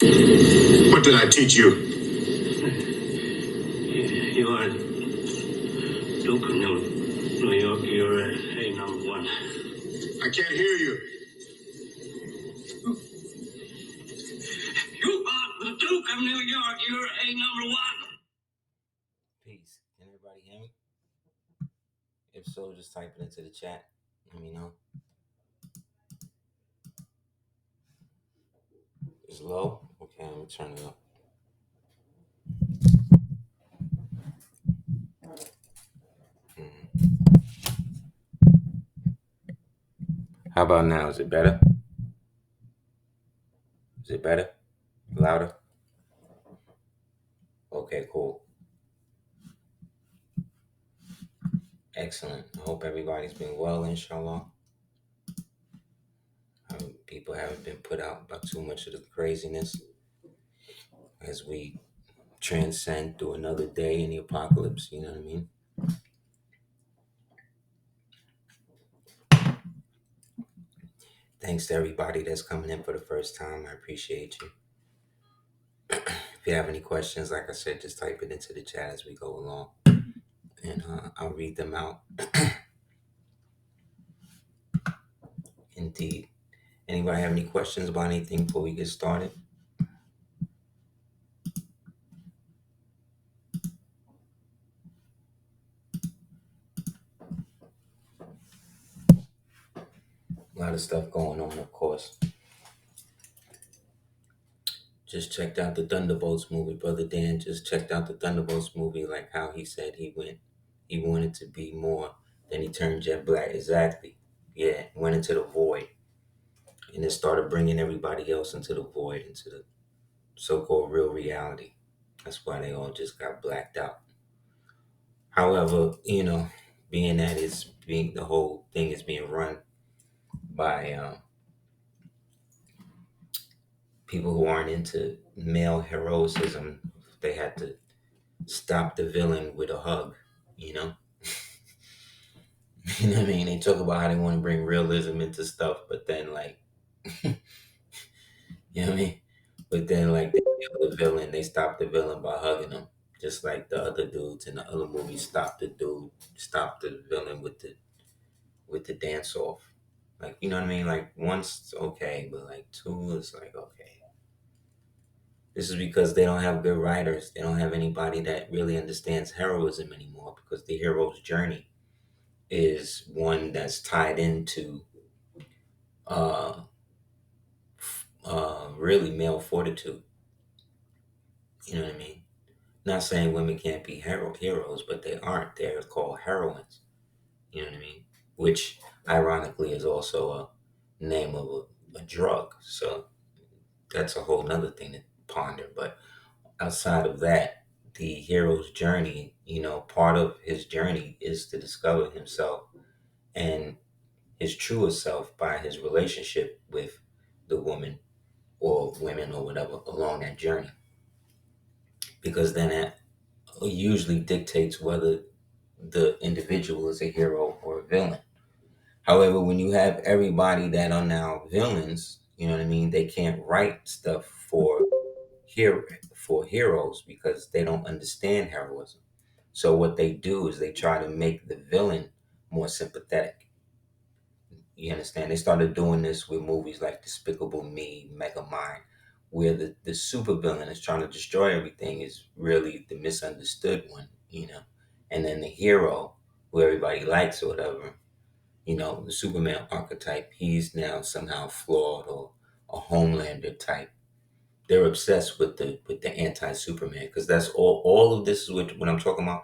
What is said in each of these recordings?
What did I teach you? You are Duke of New York. You're a number one. I can't hear you. You are the Duke of New York. You're a number one. Peace. Can everybody hear me? If so, just type it into the chat. Let me know. It's low? Okay, I'm gonna turn it up. How about now? Is it better? Is it better? Louder? Okay, cool. Excellent. I hope everybody's been well, inshallah. People haven't been put out by too much of the craziness as we transcend through another day in the apocalypse, you know what I mean? Thanks to everybody that's coming in for the first time. I appreciate you. If you have any questions, like I said, just type it into the chat as we go along, and I'll read them out. Indeed. Anybody have any questions about anything before we get started? A lot of stuff going on, of course. Just checked out the Thunderbolts movie. Brother Dan just checked out the Thunderbolts movie, like how he said he wanted to be more, then he turned jet black. Exactly. Yeah, went into the void. And then started bringing everybody else into the void, into the so-called real reality. That's why they all just got blacked out. However, being that the whole thing is being run by people who aren't into male heroism, they had to stop the villain with a hug, you know? You know what I mean? They talk about how they want to bring realism into stuff, but then you know what I mean? But then they kill the villain, they stop the villain by hugging him. Just like the other dudes in the other movies stop the villain with the dance off. You know what I mean? Once it's okay, but two is okay. This is because they don't have good writers. They don't have anybody that really understands heroism anymore, because the hero's journey is one that's tied into really male fortitude. You know what I mean? Not saying women can't be heroes, but they aren't. They're called heroines. You know what I mean? Which, ironically, is also a name of a drug. So that's a whole nother thing to ponder. But outside of that, the hero's journey, part of his journey is to discover himself and his truest self by his relationship with the woman or women or whatever along that journey. Because then that usually dictates whether the individual is a hero or a villain. However, when you have everybody that are now villains, you know what I mean, they can't write stuff for heroes because they don't understand heroism. So what they do is they try to make the villain more sympathetic. You understand? They started doing this with movies like Despicable Me, Megamind, where the super villain is trying to destroy everything is really the misunderstood one. And then the hero, who everybody likes or whatever, the Superman archetype, he's now somehow flawed or a Homelander type. They're obsessed with the anti-Superman, because that's all of this is what I'm talking about.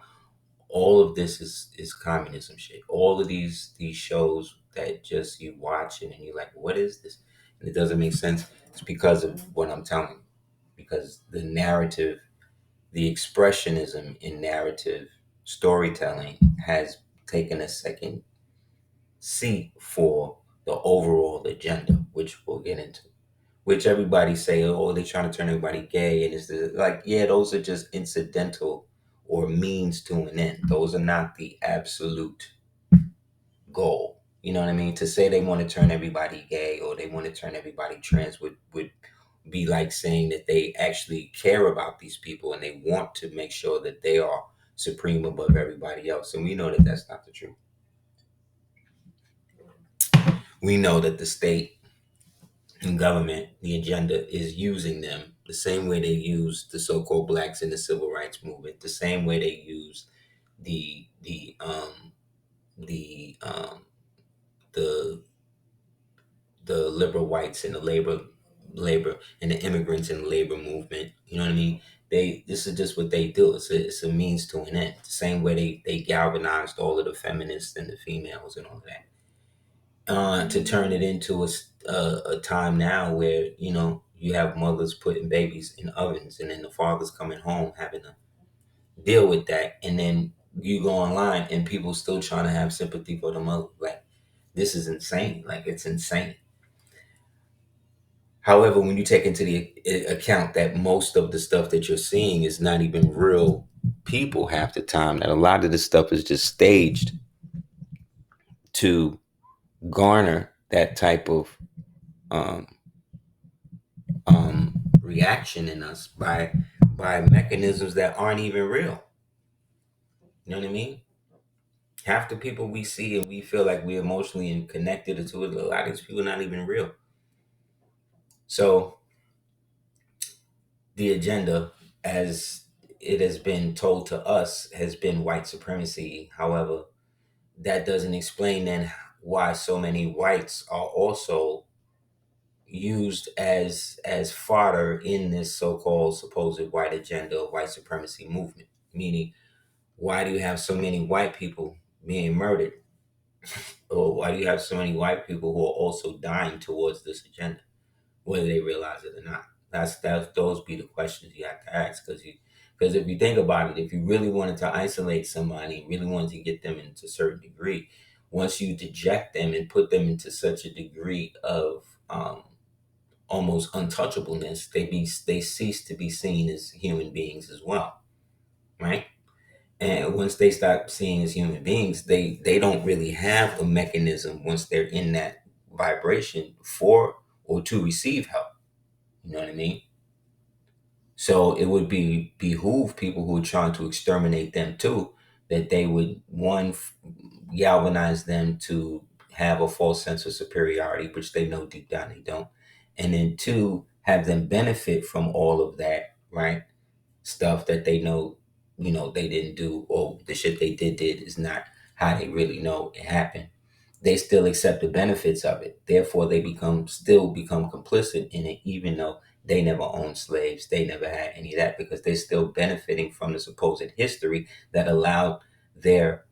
All of this is communism shit. All of these shows that just you watch and you're like, what is this? And it doesn't make sense. It's because of what I'm telling you. Because the narrative, the expressionism in narrative storytelling has taken a second seat for the overall agenda, which we'll get into. Which everybody say, oh, they're trying to turn everybody gay, and it's yeah, those are just incidental or means to an end. Those are not the absolute goal. You know what I mean? To say they want to turn everybody gay or they want to turn everybody trans would be like saying that they actually care about these people and they want to make sure that they are supreme above everybody else. And we know that that's not the truth. We know that the state and government, the agenda, is using them the same way they used the so-called blacks in the civil rights movement, the same way they used the the um the the the liberal whites and the labor and the immigrants in the labor movement. You know what I mean? This is just what they do. It's a means to an end. The same way they galvanized all of the feminists and the females and all of that. To turn it into a time now where you have mothers putting babies in ovens, and then the fathers coming home having to deal with that, and then you go online and people still trying to have sympathy for the mother. Like, this is insane. Like, it's insane. However, when you take into the account that most of the stuff that you're seeing is not even real people half the time, that a lot of this stuff is just staged to garner that type of um, reaction in us by mechanisms that aren't even real. You know what I mean? Half the people we see and we feel like we're emotionally connected to it, a lot of these people are not even real. So the agenda, as it has been told to us, has been white supremacy. However, that doesn't explain then why so many whites are also used as fodder in this so-called supposed white agenda of white supremacy movement. Meaning, why do you have so many white people being murdered? Or why do you have so many white people who are also dying towards this agenda, whether they realize it or not? That's those be the questions you have to ask, because if you think about it, if you really wanted to isolate somebody, really wanted to get them into a certain degree, once you deject them and put them into such a degree of almost untouchableness, they cease to be seen as human beings as well, right? And once they start seeing as human beings, they don't really have a mechanism once they're in that vibration for or to receive help. You know what I mean? So it would behoove people who are trying to exterminate them too, that they would galvanize them to have a false sense of superiority, which they know deep down they don't, and then two, have them benefit from all of that, right? Stuff that they know, they didn't do, or the shit they did is not how they really know it happened. They still accept the benefits of it. Therefore, they still become complicit in it, even though they never owned slaves. They never had any of that, because they're still benefiting from the supposed history that allowed their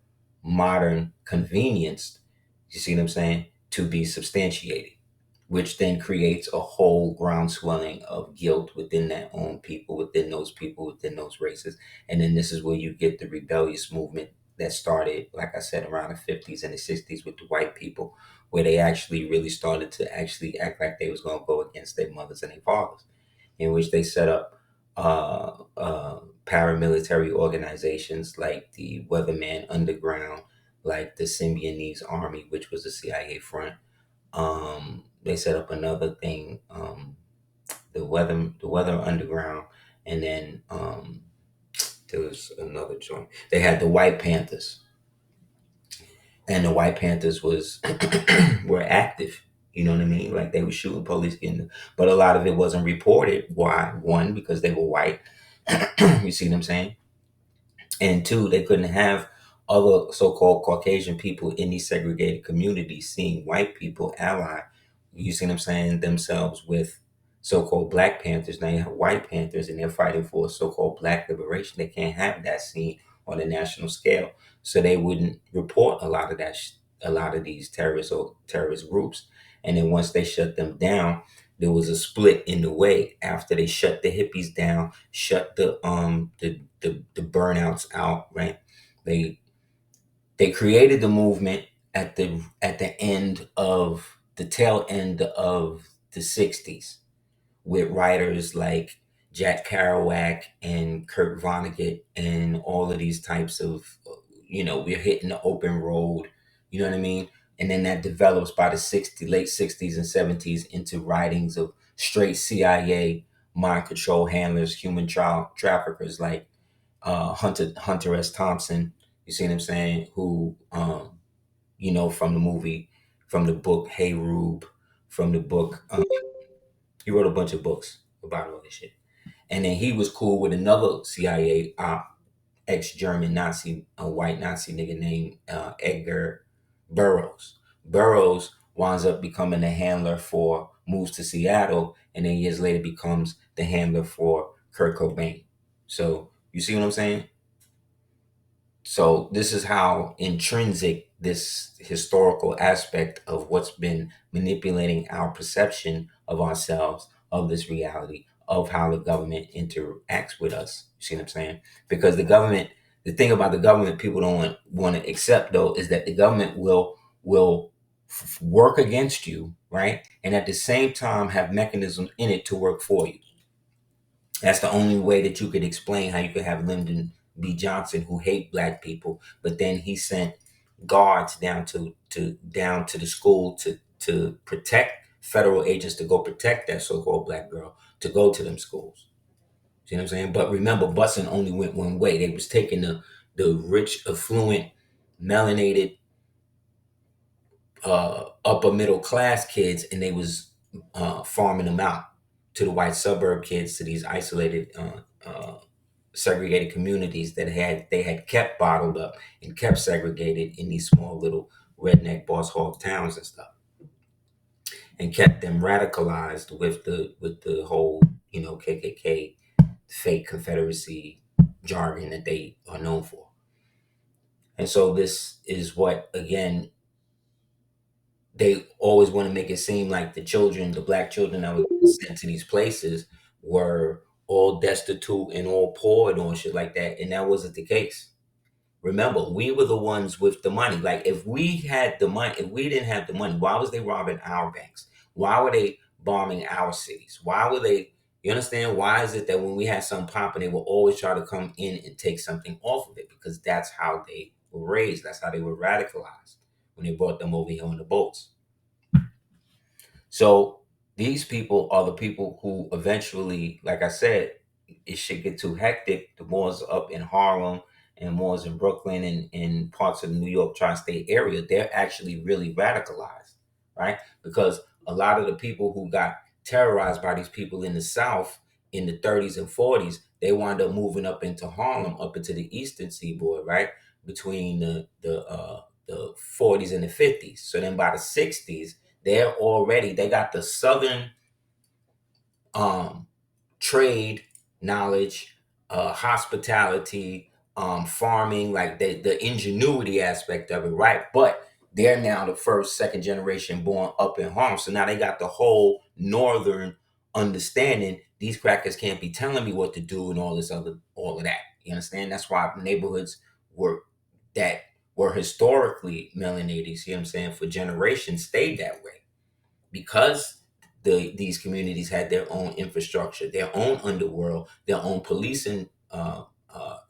modern convenience, you see what I'm saying, to be substantiated, which then creates a whole groundswelling of guilt within their own people, within those races. And then this is where you get the rebellious movement that started, like I said, around the 50s and the 60s with the white people, where they actually really started to actually act like they was going to go against their mothers and their fathers, in which they set up paramilitary organizations like the Weatherman Underground, like the Symbionese Army, which was the CIA front. They set up another thing, the weather underground, and then there was another joint. They had the White Panthers, and the White Panthers was were active. You know what I mean? Like, they were shooting police in them, but a lot of it wasn't reported. Why? One, because they were white. You see what I'm saying? And two, they couldn't have other so-called Caucasian people in these segregated communities seeing white people ally, you see what I'm saying, themselves with so-called Black Panthers. Now you have White Panthers and they're fighting for so-called Black liberation. They can't have that seen on a national scale. So they wouldn't report a lot of a lot of these terrorist groups. And then once they shut them down, there was a split in the way after they shut the hippies down, shut the burnouts out, right? They they created the movement at the end of the tail end of the 60s, with writers like Jack Kerouac and Kurt Vonnegut and all of these types of, we're hitting the open road, you know what I mean? And then that develops by the late 60s and 70s into writings of straight CIA mind control handlers, human child traffickers like Hunter S. Thompson. You see what I'm saying? Who from the movie, from the book Hey Rube, from the book he wrote a bunch of books about all this shit. And then he was cool with another CIA ex-German Nazi, a white Nazi nigga named Edgar Burroughs. Burroughs winds up becoming the handler for, moves to Seattle, and then years later becomes the handler for Kurt Cobain. So you see what I'm saying? So this is how intrinsic this historical aspect of what's been manipulating our perception of ourselves, of this reality, of how the government interacts with us. You see what I'm saying? Because the thing about the government people don't want to accept though is that the government will work against you, right? And at the same time have mechanisms in it to work for you. That's the only way that you could explain how you could have Lyndon B. Johnson, who hate black people, but then he sent guards down to the school to protect federal agents to go protect that so-called black girl to go to them schools. See what I'm saying? But remember, busing only went one way. They was taking the rich, affluent, melanated, upper middle class kids, and they was farming them out to the white suburb kids, to these isolated, segregated communities that they had kept bottled up and kept segregated in these small little redneck boss hog towns and stuff, and kept them radicalized with the whole KKK fake Confederacy jargon that they are known for. And so this is what, again, they always want to make it seem like the black children that were sent to these places were all destitute and all poor and all shit like that. And that wasn't the case. Remember, we were the ones with the money. Like, if we had the money, if we didn't have the money, why was they robbing our banks? Why were they bombing our cities? Why were they, you understand? Why is it that when we had something popping, they will always try to come in and take something off of it? Because that's how they were raised. That's how they were radicalized when they brought them over here on the boats. So these people are the people who eventually, like I said, it should get too hectic. The Moors up in Harlem and Moors in Brooklyn and in parts of the New York tri-state area, they're actually really radicalized, right? Because a lot of the people who got terrorized by these people in the South in the 30s and 40s, they wound up moving up into Harlem, up into the Eastern Seaboard, right? Between the 40s and the 50s. So then by the 60s, they got the Southern trade knowledge, hospitality, farming, like the ingenuity aspect of it, right? But they're now the first, second generation born up in Harlem. So now they got the whole Northern understanding. These crackers can't be telling me what to do and all of that. You understand? That's why neighborhoods that were historically melanated, you see what I'm saying, for generations stayed that way because these communities had their own infrastructure, their own underworld, their own policing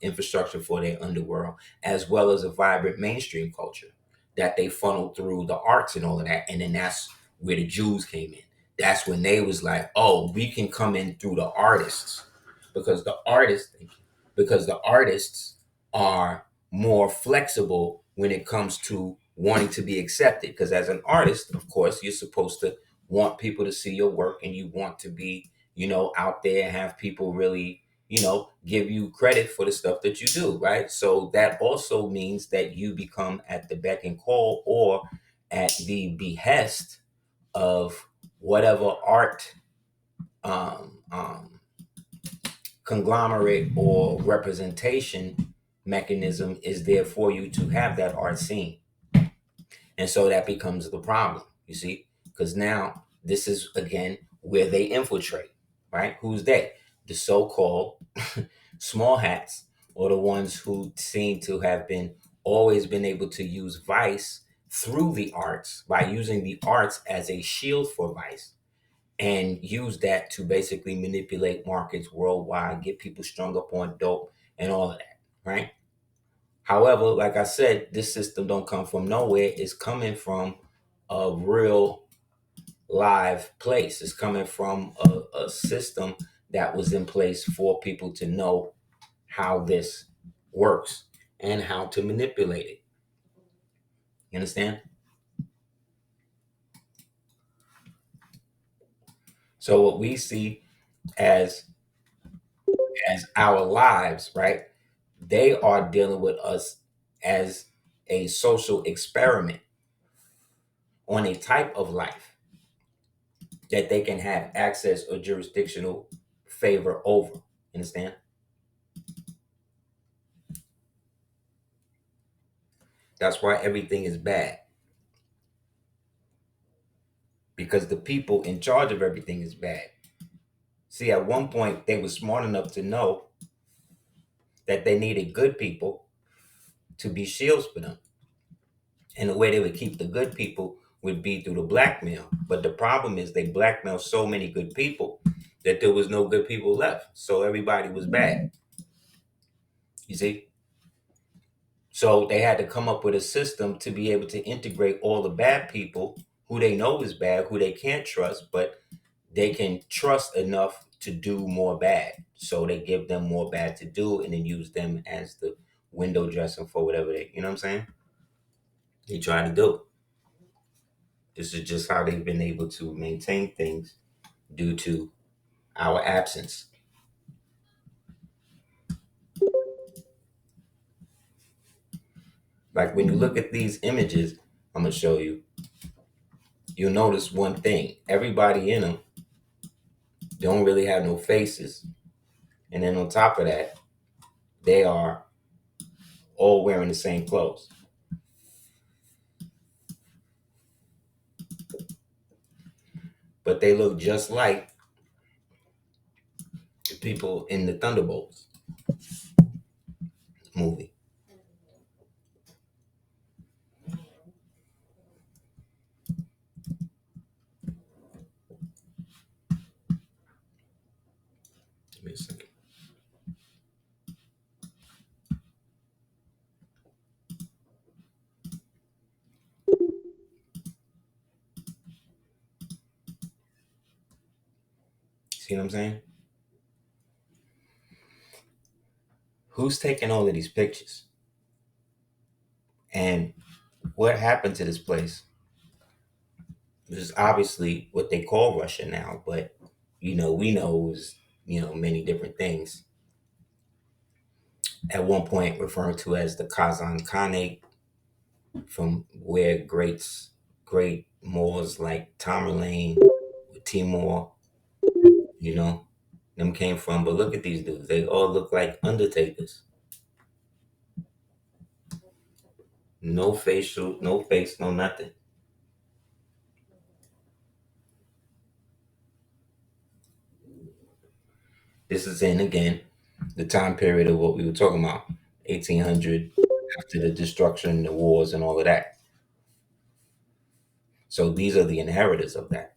infrastructure for their underworld, as well as a vibrant mainstream culture that they funneled through the arts and all of that. And then that's where the Jews came in. That's when they was like, oh, we can come in through the artists because the artists are more flexible when it comes to wanting to be accepted. Because as an artist, of course, you're supposed to want people to see your work and you want to be, out there and have people really, give you credit for the stuff that you do, right? So that also means that you become at the beck and call or at the behest of whatever art conglomerate or representation mechanism is there for you to have that art seen. And so that becomes the problem, you see, because now this is again where they infiltrate, right? Who's they? The so-called small hats, or the ones who seem to have always been able to use vice through the arts by using the arts as a shield for vice and use that to basically manipulate markets worldwide, get people strung up on dope and all of that, right? However, like I said, this system don't come from nowhere. It's coming from a real live place. It's coming from a system that was in place for people to know how this works and how to manipulate it. You understand? So what we see as our lives, right? They are dealing with us as a social experiment on a type of life that they can have access or jurisdictional favor over. Understand? That's why everything is bad. Because the people in charge of everything is bad. See, at one point, they were smart enough to know that they needed good people to be shields for them. And the way they would keep the good people would be through the blackmail. But the problem is they blackmailed so many good people that there was no good people left. So everybody was bad. You see? So they had to come up with a system to be able to integrate all the bad people who they know is bad, who they can't trust, but they can trust enough to do more bad. So they give them more bad to do and then use them as the window dressing for whatever they, you know what I'm saying? They try to do. This is just how they've been able to maintain things due to our absence. Like when you look at these images, I'm going to show you, you'll notice one thing. Everybody in them don't really have no faces. And then on top of that, they are all wearing the same clothes. But they look just like the people in the Thunderbolts movie. Give me a second. See what I'm saying? Who's taking all of these pictures? And what happened to this place? This is obviously what they call Russia now, but we know it was, many different things. At one point referred to as the Kazan Khanate, from where great Moors like Tamerlane, Timur, them came from. But look at these dudes. They all look like undertakers. No facial, no face, no nothing. This is in, again, the time period of what we were talking about, 1800, after the destruction, the wars, and all of that. So these are the inheritors of that.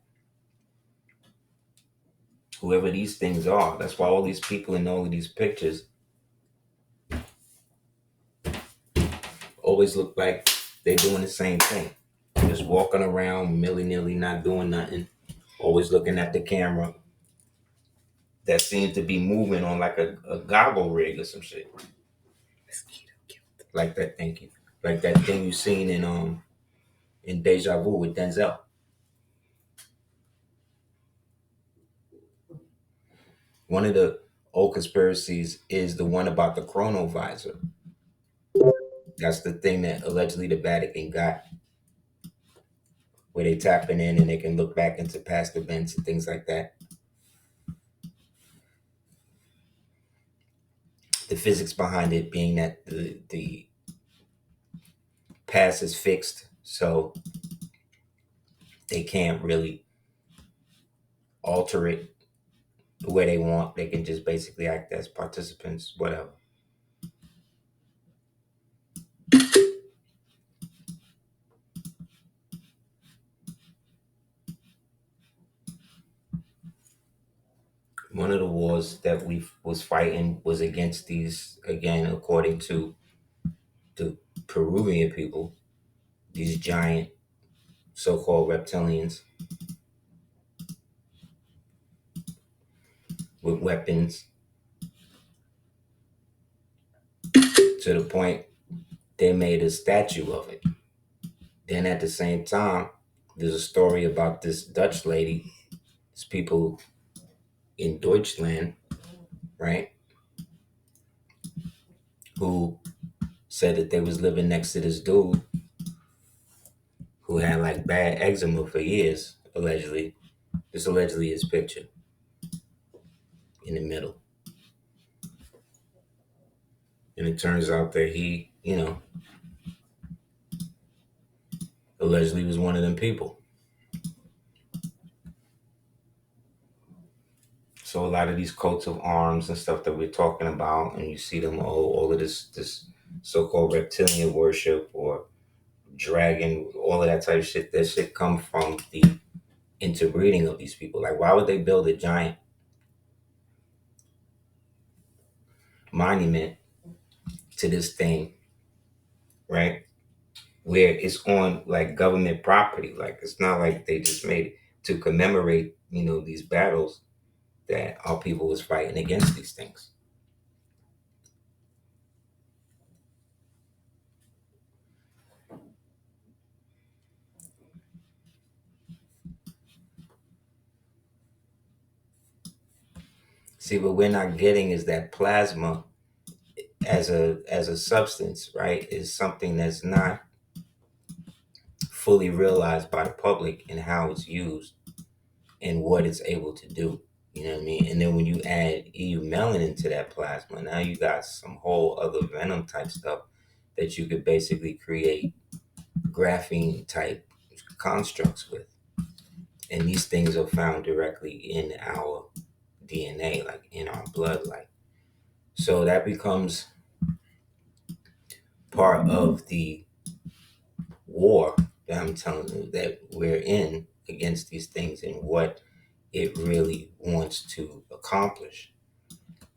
Whoever these things are, that's why all these people in all of these pictures always look like they're doing the same thing. Just walking around willy-nilly, not doing nothing, always looking at the camera that seems to be moving on like a goggle rig or some shit. Like that, thank you. Like that thing you seen in Deja Vu with Denzel. One of the old conspiracies is the one about the chronovisor. That's the thing that allegedly the Vatican got, where they tapping in and they can look back into past events and things like that. The physics behind it being that the past is fixed, so they can't really alter it the way they want. They can just basically act as participants, whatever. One of the wars that we was fighting was against these, again, according to the Peruvian people, these giant so-called reptilians. with weapons to the point they made a statue of it. Then at the same time, there's a story about this Dutch lady, these people in Deutschland, right, who said that they was living next to this dude who had like bad eczema for years, allegedly. This allegedly his picture in the middle. And it turns out that he, allegedly was one of them people. So a lot of these coats of arms and stuff that we're talking about, and you see them all of this so-called reptilian worship or dragon, all of that type of shit, that shit come from the interbreeding of these people. Like, why would they build a giant monument to this thing, right? Where it's on like government property. Like, it's not like they just made it to commemorate, these battles that our people was fighting against these things. See, what we're not getting is that plasma as a substance, right, is something that's not fully realized by the public and how it's used and what it's able to do. You know what I mean? And then when you add EU melanin to that plasma, now you got some whole other venom type stuff that you could basically create graphene type constructs with. And these things are found directly in our DNA, like in our blood. Like, so that becomes part of the war that I'm telling you that we're in against these things and what it really wants to accomplish.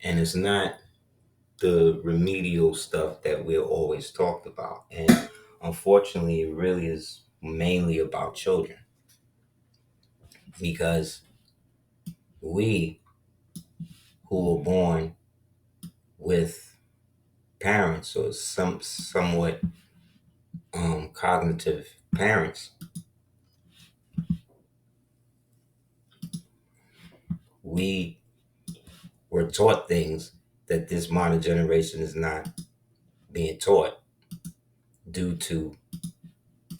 And it's not the remedial stuff that we're always talked about. And unfortunately, it really is mainly about children, because we who were born with parents or somewhat cognitive parents, we were taught things that this modern generation is not being taught due to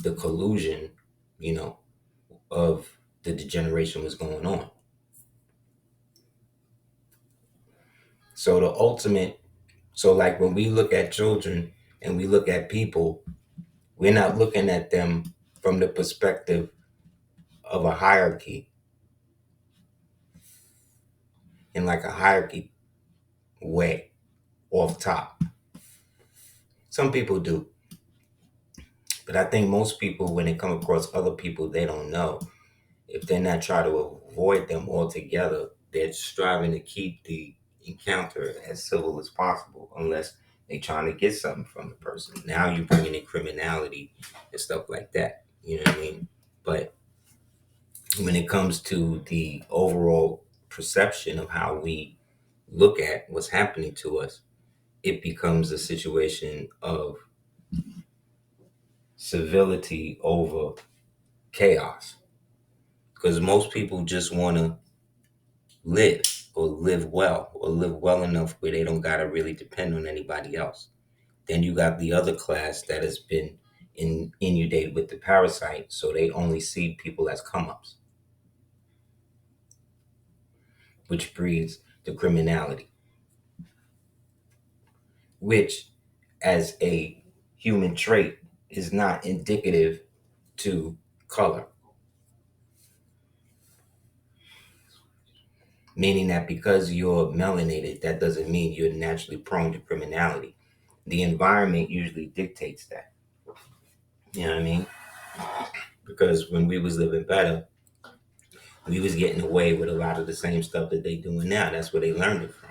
the collusion, of the degeneration was going on. So the ultimate, so like when we look at children and we look at people, we're not looking at them from the perspective of a hierarchy, in like a hierarchy way, off top. Some people do. But I think most people, when they come across other people they don't know, if they're not trying to avoid them altogether, they're striving to keep the encounter as civil as possible, unless they're trying to get something from the person. Now you're bringing in criminality and stuff like that. You know what I mean? But when it comes to the overall perception of how we look at what's happening to us, it becomes a situation of civility over chaos. Because most people just want to live or live well enough where they don't got to really depend on anybody else. Then you got the other class that has been inundated with the parasite, so they only see people as come ups, which breeds the criminality, which as a human trait is not indicative to color. Meaning that because you're melanated, that doesn't mean you're naturally prone to criminality. The environment usually dictates that. You know what I mean? Because when we was living better, we was getting away with a lot of the same stuff that they doing now. That's where they learned it from.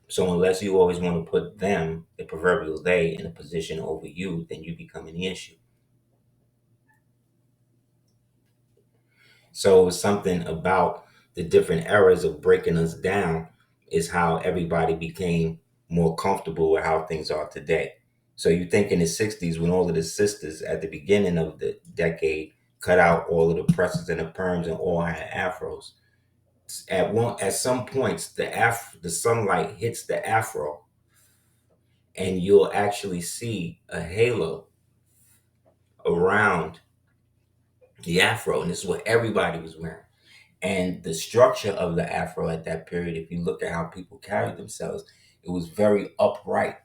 So unless you always want to put them, the proverbial they, in a position over you, then you become an issue. So it's something about the different eras of breaking us down is how everybody became more comfortable with how things are today. So you think in the 60s when all of the sisters at the beginning of the decade cut out all of the presses and the perms and all had afros. At some points the sunlight hits the afro and you'll actually see a halo around the afro, and this is what everybody was wearing. And the structure of the afro at that period, if you look at how people carried themselves, it was very upright.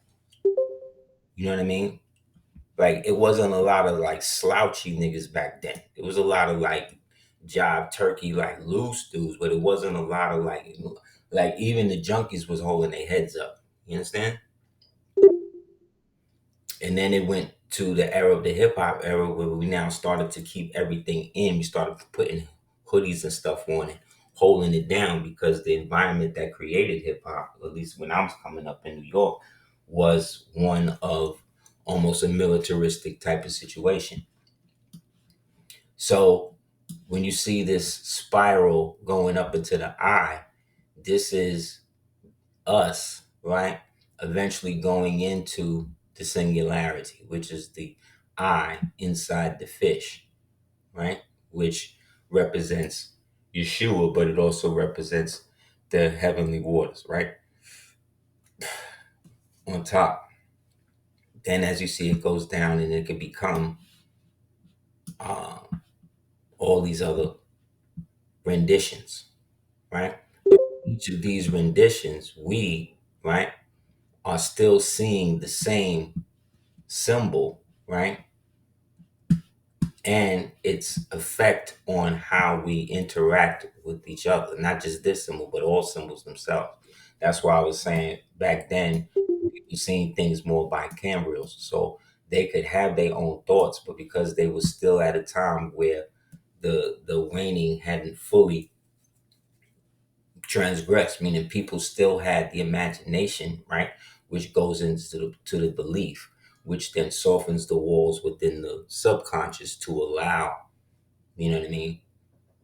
You know what I mean? Like it wasn't a lot of like slouchy niggas back then. It was a lot of like job turkey, like loose dudes, but it wasn't a lot of like even the junkies was holding their heads up. You understand? And then it went to the era of the hip hop era where we now started to keep everything in. We started putting hoodies and stuff on it, holding it down because the environment that created hip hop, at least when I was coming up in New York, was one of almost a militaristic type of situation. So when you see this spiral going up into the eye, this is us, right? Eventually going into the singularity, which is the eye inside the fish, right? Which represents Yeshua, but it also represents the heavenly waters, right? On top. Then, as you see, it goes down and it can become uh, all these other renditions, right? Each of these renditions, we, right, are still seeing the same symbol, right? And its effect on how we interact with each other, not just this symbol, but all symbols themselves. That's why I was saying back then, people seen things more bicameral, so they could have their own thoughts, but because they were still at a time where the waning hadn't fully transgressed, meaning people still had the imagination, right, which goes into the belief, which then softens the walls within the subconscious to allow, you know what I mean,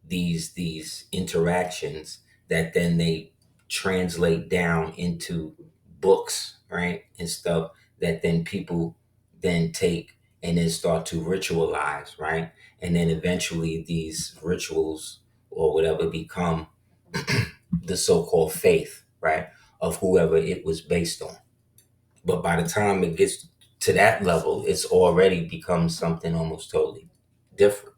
these interactions that then they translate down into books, right, and stuff that then people then take and then start to ritualize, right, and then eventually these rituals or whatever become the so-called faith, right, of whoever it was based on. But by the time it gets to that level, it's already become something almost totally different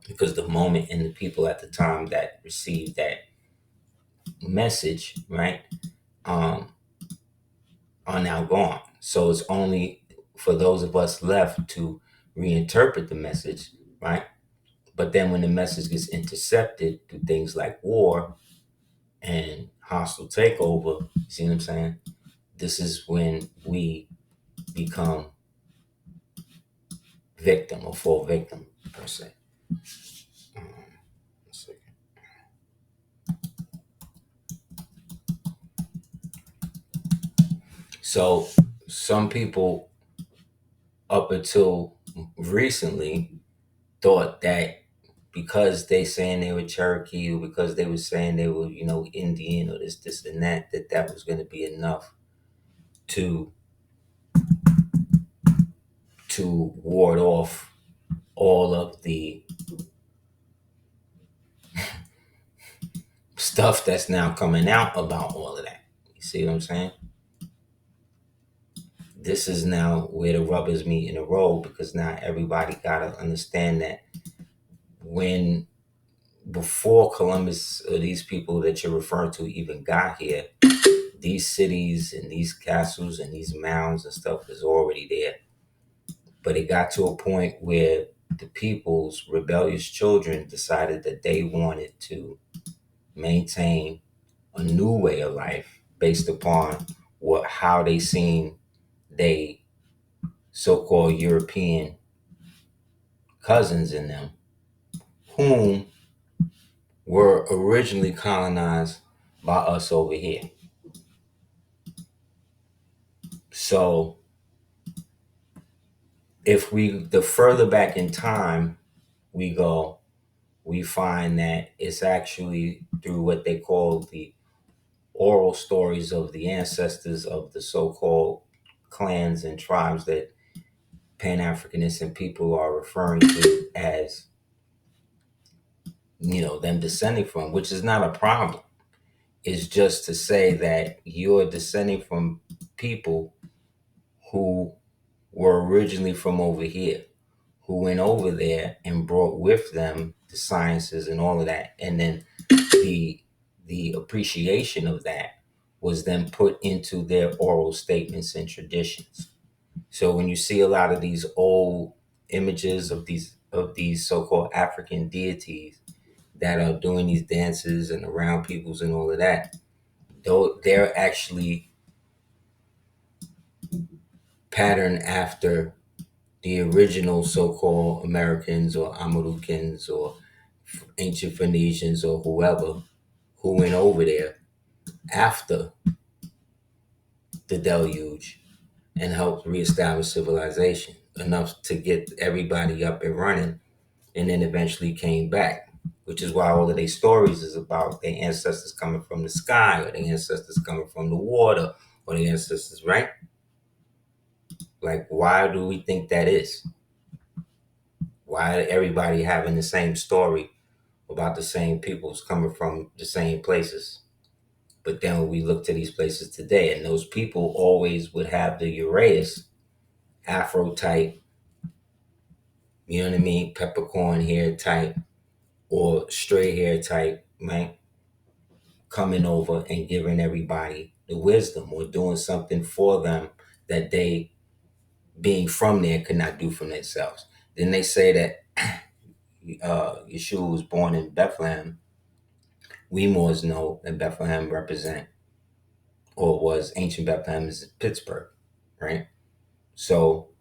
because the moment and the people at the time that received that message, right, um, are now gone. So it's only for those of us left to reinterpret the message, right? But then when the message gets intercepted through things like war and hostile takeover, you see what I'm saying? This is when we become victim or full victim per se. One second. So some people up until recently thought that because they saying they were Cherokee or because they were saying they were, Indian or this and that, that was going to be enough to ward off all of the stuff that's now coming out about all of that. You see what I'm saying? This is now where the rubbers meet in the road because now everybody got to understand that when before Columbus or these people that you're referring to even got here, these cities and these castles and these mounds and stuff is already there. But it got to a point where the people's rebellious children decided that they wanted to maintain a new way of life based upon how they seen they so-called European cousins in them, whom were originally colonized by us over here. So if the further back in time we go, we find that it's actually through what they call the oral stories of the ancestors of the so-called clans and tribes that Pan-Africanists and people are referring to as, them descending from, which is not a problem. It's just to say that you're descending from people who were originally from over here, who went over there and brought with them the sciences and all of that, and then the appreciation of that was then put into their oral statements and traditions. So when you see a lot of these old images of these so-called African deities that are doing these dances and around peoples and all of that, though they're actually patterned after the original so-called Americans or Americans or ancient Phoenicians or whoever who went over there after the deluge and helped reestablish civilization enough to get everybody up and running, and then eventually came back, which is why all of their stories is about their ancestors coming from the sky or their ancestors coming from the water or their ancestors, right? Like, why do we think that is? Why everybody having the same story about the same peoples coming from the same places? But then when we look to these places today, and those people always would have the Uraeus Afro type, you know what I mean, peppercorn hair type or straight hair type, right? Coming over and giving everybody the wisdom or doing something for them that they, being from there, could not do for themselves. Then they say that Yeshua was born in Bethlehem. We Moors know that Bethlehem represent, or was ancient Bethlehem is Pittsburgh, right? So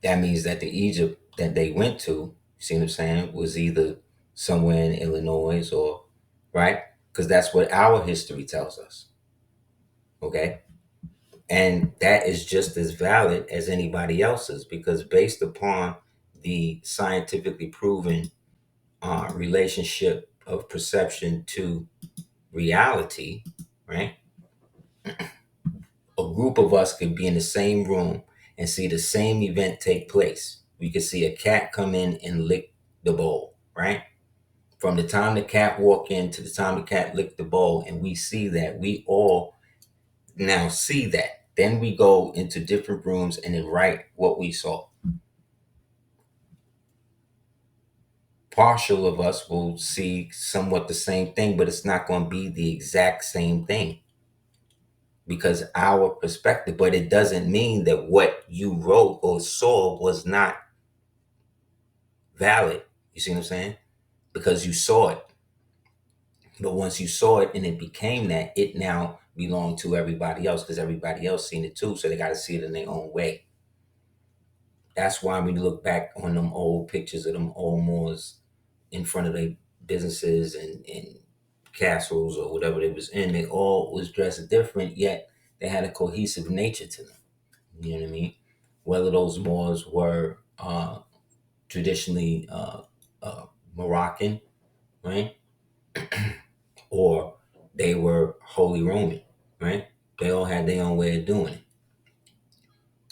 that means that the Egypt that they went to, you see what I'm saying, was either somewhere in Illinois or, right? Because that's what our history tells us, okay? And that is just as valid as anybody else's, because based upon the scientifically proven relationship of perception to reality, right? A group of us could be in the same room and see the same event take place. We could see a cat come in and lick the bowl, right? From the time the cat walked in to the time the cat licked the bowl, and we see that, we all now see that. Then we go into different rooms and then write what we saw. Partial of us will see somewhat the same thing, but it's not going to be the exact same thing because our perspective, but it doesn't mean that what you wrote or saw was not valid. You see what I'm saying? Because you saw it. But once you saw it and it became that, it now belonged to everybody else because everybody else seen it too. So they got to see it in their own way. That's why when you look back on them old pictures of them old Moors in front of their businesses and castles or whatever they was in, they all was dressed different, yet they had a cohesive nature to them. You know what I mean? Whether those Moors were traditionally Moroccan, right? Or they were Holy Roman, right? They all had their own way of doing it,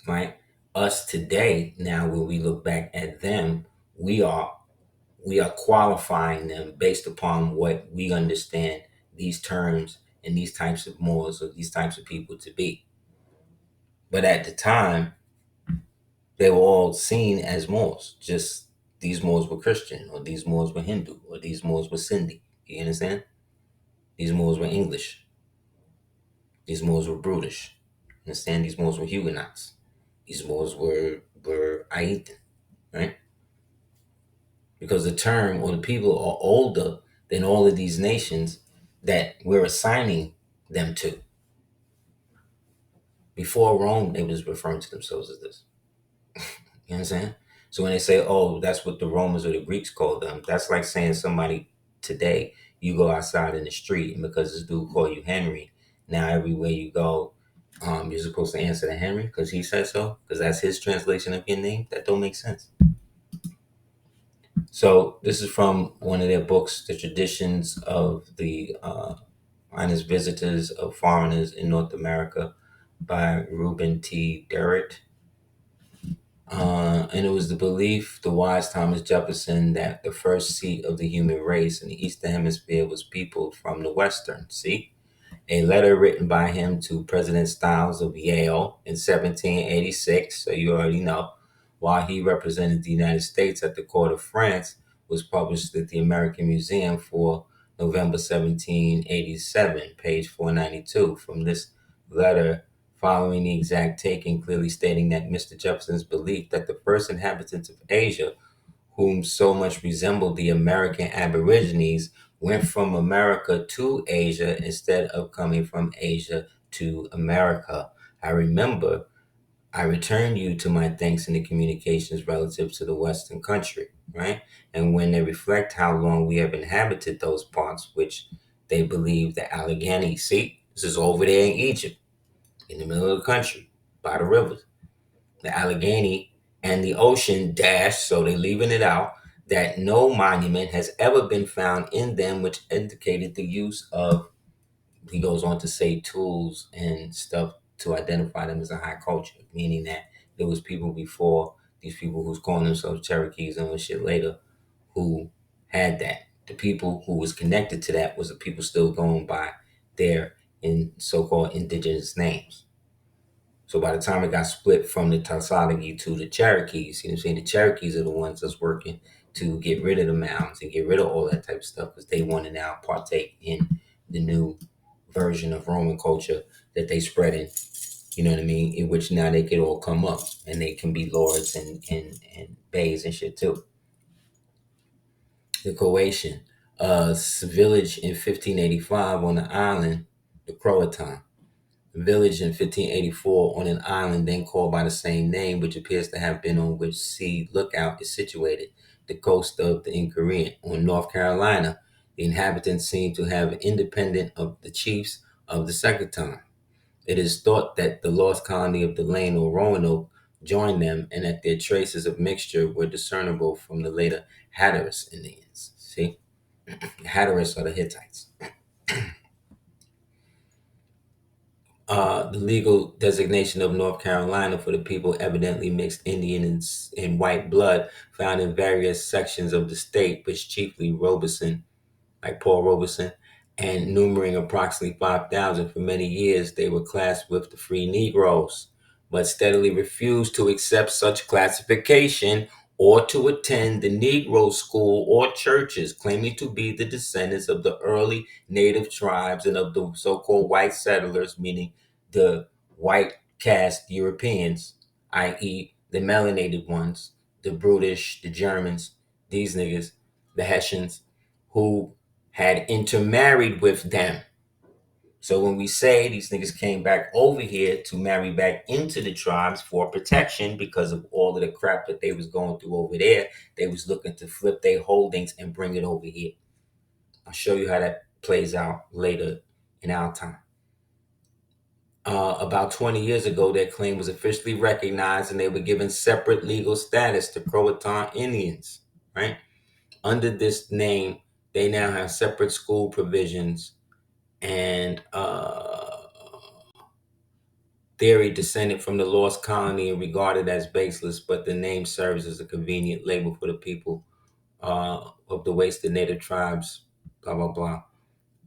right? Us today, now when we look back at them, we are qualifying them based upon what we understand these terms and these types of Moors or these types of people to be. But at the time, they were all seen as Moors. Just these Moors were Christian, or these Moors were Hindu, or these Moors were Sindhi. You understand? These Moors were English. These Moors were brutish. Understand? These Moors were Huguenots. These Moors were Aitan, right? Because the term or the people are older than all of these nations that we're assigning them to. Before Rome, they was referring to themselves as this. You know what I'm saying? So when they say, oh, that's what the Romans or the Greeks called them, that's like saying somebody today, you go outside in the street, and because this dude called you Henry, now everywhere you go, you're supposed to answer to Henry because he said so, because that's his translation of your name. That don't make sense. So this is from one of their books, The Traditions of the Honest Visitors of Foreigners in North America by Reuben T. Derritt. And it was the belief, the wise Thomas Jefferson, that the first seat of the human race in the Eastern Hemisphere was peopled from the Western. See? A letter written by him to President Stiles of Yale in 1786, so you already know, while he represented the United States at the court of France, was published at the American Museum for November 1787, page 492. From this letter, following the exact taking, clearly stating that Mr. Jefferson's belief that the first inhabitants of Asia, whom so much resembled the American Aborigines, went from America to Asia instead of coming from Asia to America. I remember I return you to my thanks in the communications relative to the Western country, right? And when they reflect how long we have inhabited those parts, which they believe the Allegheny, see, this is over there in Egypt, in the middle of the country, by the rivers. The Allegheny and the ocean dash, so they're leaving it out, that no monument has ever been found in them which indicated the use of, he goes on to say, tools and stuff to identify them as a high culture, meaning that there was people before these people who's calling themselves Cherokees and shit later who had that. The people who was connected to that was the people still going by their in so-called indigenous names. So by the time it got split from the Tassaligi to the Cherokees, you know what I'm saying? The Cherokees are the ones that's working to get rid of the mounds and get rid of all that type of stuff because they want to now partake in the new version of Roman culture that they spread in, you know what I mean? In which now they could all come up and they can be lords and bays and shit too. The Croatian, village in 1585 on the island, the Croatan. Village in 1584 on an island then called by the same name, which appears to have been on which Sea Lookout is situated, the coast of the Incarean. On North Carolina, the inhabitants seem to have independent of the chiefs of the second time. It is thought that the lost colony of Delane or Roanoke joined them and that their traces of mixture were discernible from the later Hatteras Indians. See? The Hatteras are the Hittites. The legal designation of North Carolina for the people evidently mixed Indian and white blood found in various sections of the state, which chiefly Robeson, like Paul Robeson, and numbering approximately 5,000 for many years, they were classed with the free Negroes, but steadily refused to accept such classification or to attend the Negro school or churches, claiming to be the descendants of the early native tribes and of the so-called white settlers, meaning the white cast Europeans, i.e., the melanated ones, the British, the Germans, these niggas, the Hessians, who had intermarried with them. So when we say these niggas came back over here to marry back into the tribes for protection because of all of the crap that they was going through over there, they was looking to flip their holdings and bring it over here. I'll show you how that plays out later in our time. About 20 years ago, their claim was officially recognized and they were given separate legal status to Croatan Indians, right? Under this name, they now have separate school provisions and theory descended from the lost colony and regarded as baseless, but the name serves as a convenient label for the people of the wasted native tribes, blah, blah,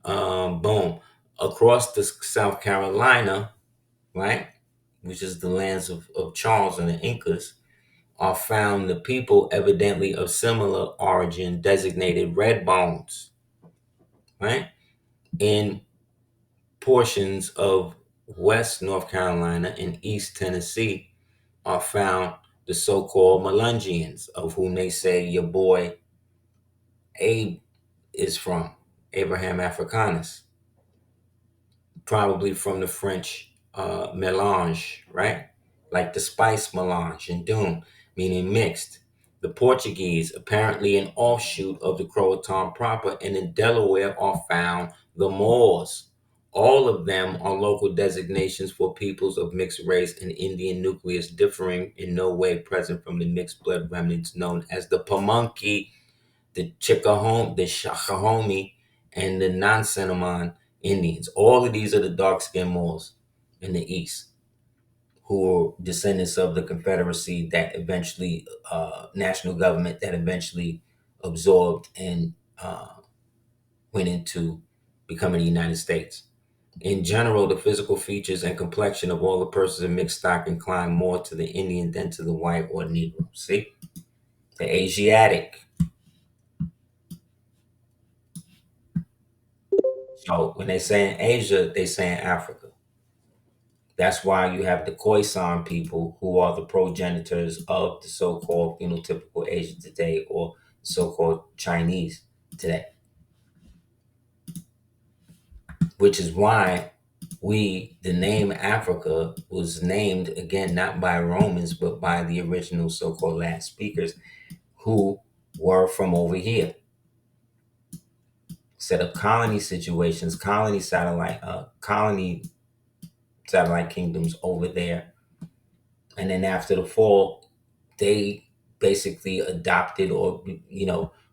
blah. Boom. Across the South Carolina, right, which is the lands of Charles and the Incas, are found the people evidently of similar origin designated red bones, right? In portions of West North Carolina and East Tennessee are found the so-called Melungians, of whom they say your boy Abe is from, Abraham Africanus, probably from the French melange, right? Like the spice melange in Doom, meaning mixed. The Portuguese, apparently an offshoot of the Croatan proper, and in Delaware are found the Moors. All of them are local designations for peoples of mixed race and Indian nucleus differing in no way present from the mixed blood remnants known as the Pamunkey the Chickahome, the Shakahomie, and the Non-Cinnamon Indians. All of these are the dark-skinned Moors in the East who were descendants of the Confederacy that eventually, national government that eventually absorbed and went into becoming the United States. In general, the physical features and complexion of all the persons of mixed stock incline more to the Indian than to the white or Negro. See? The Asiatic. So when they say in Asia, they say in Africa. That's why you have the Khoisan people who are the progenitors of the so-called phenotypical Asian today or so-called Chinese today. Which is why the name Africa was named, again, not by Romans, but by the original so-called last speakers who were from over here. Set up colony situations, colony satellite kingdoms over there. And then after the fall, they basically adopted or,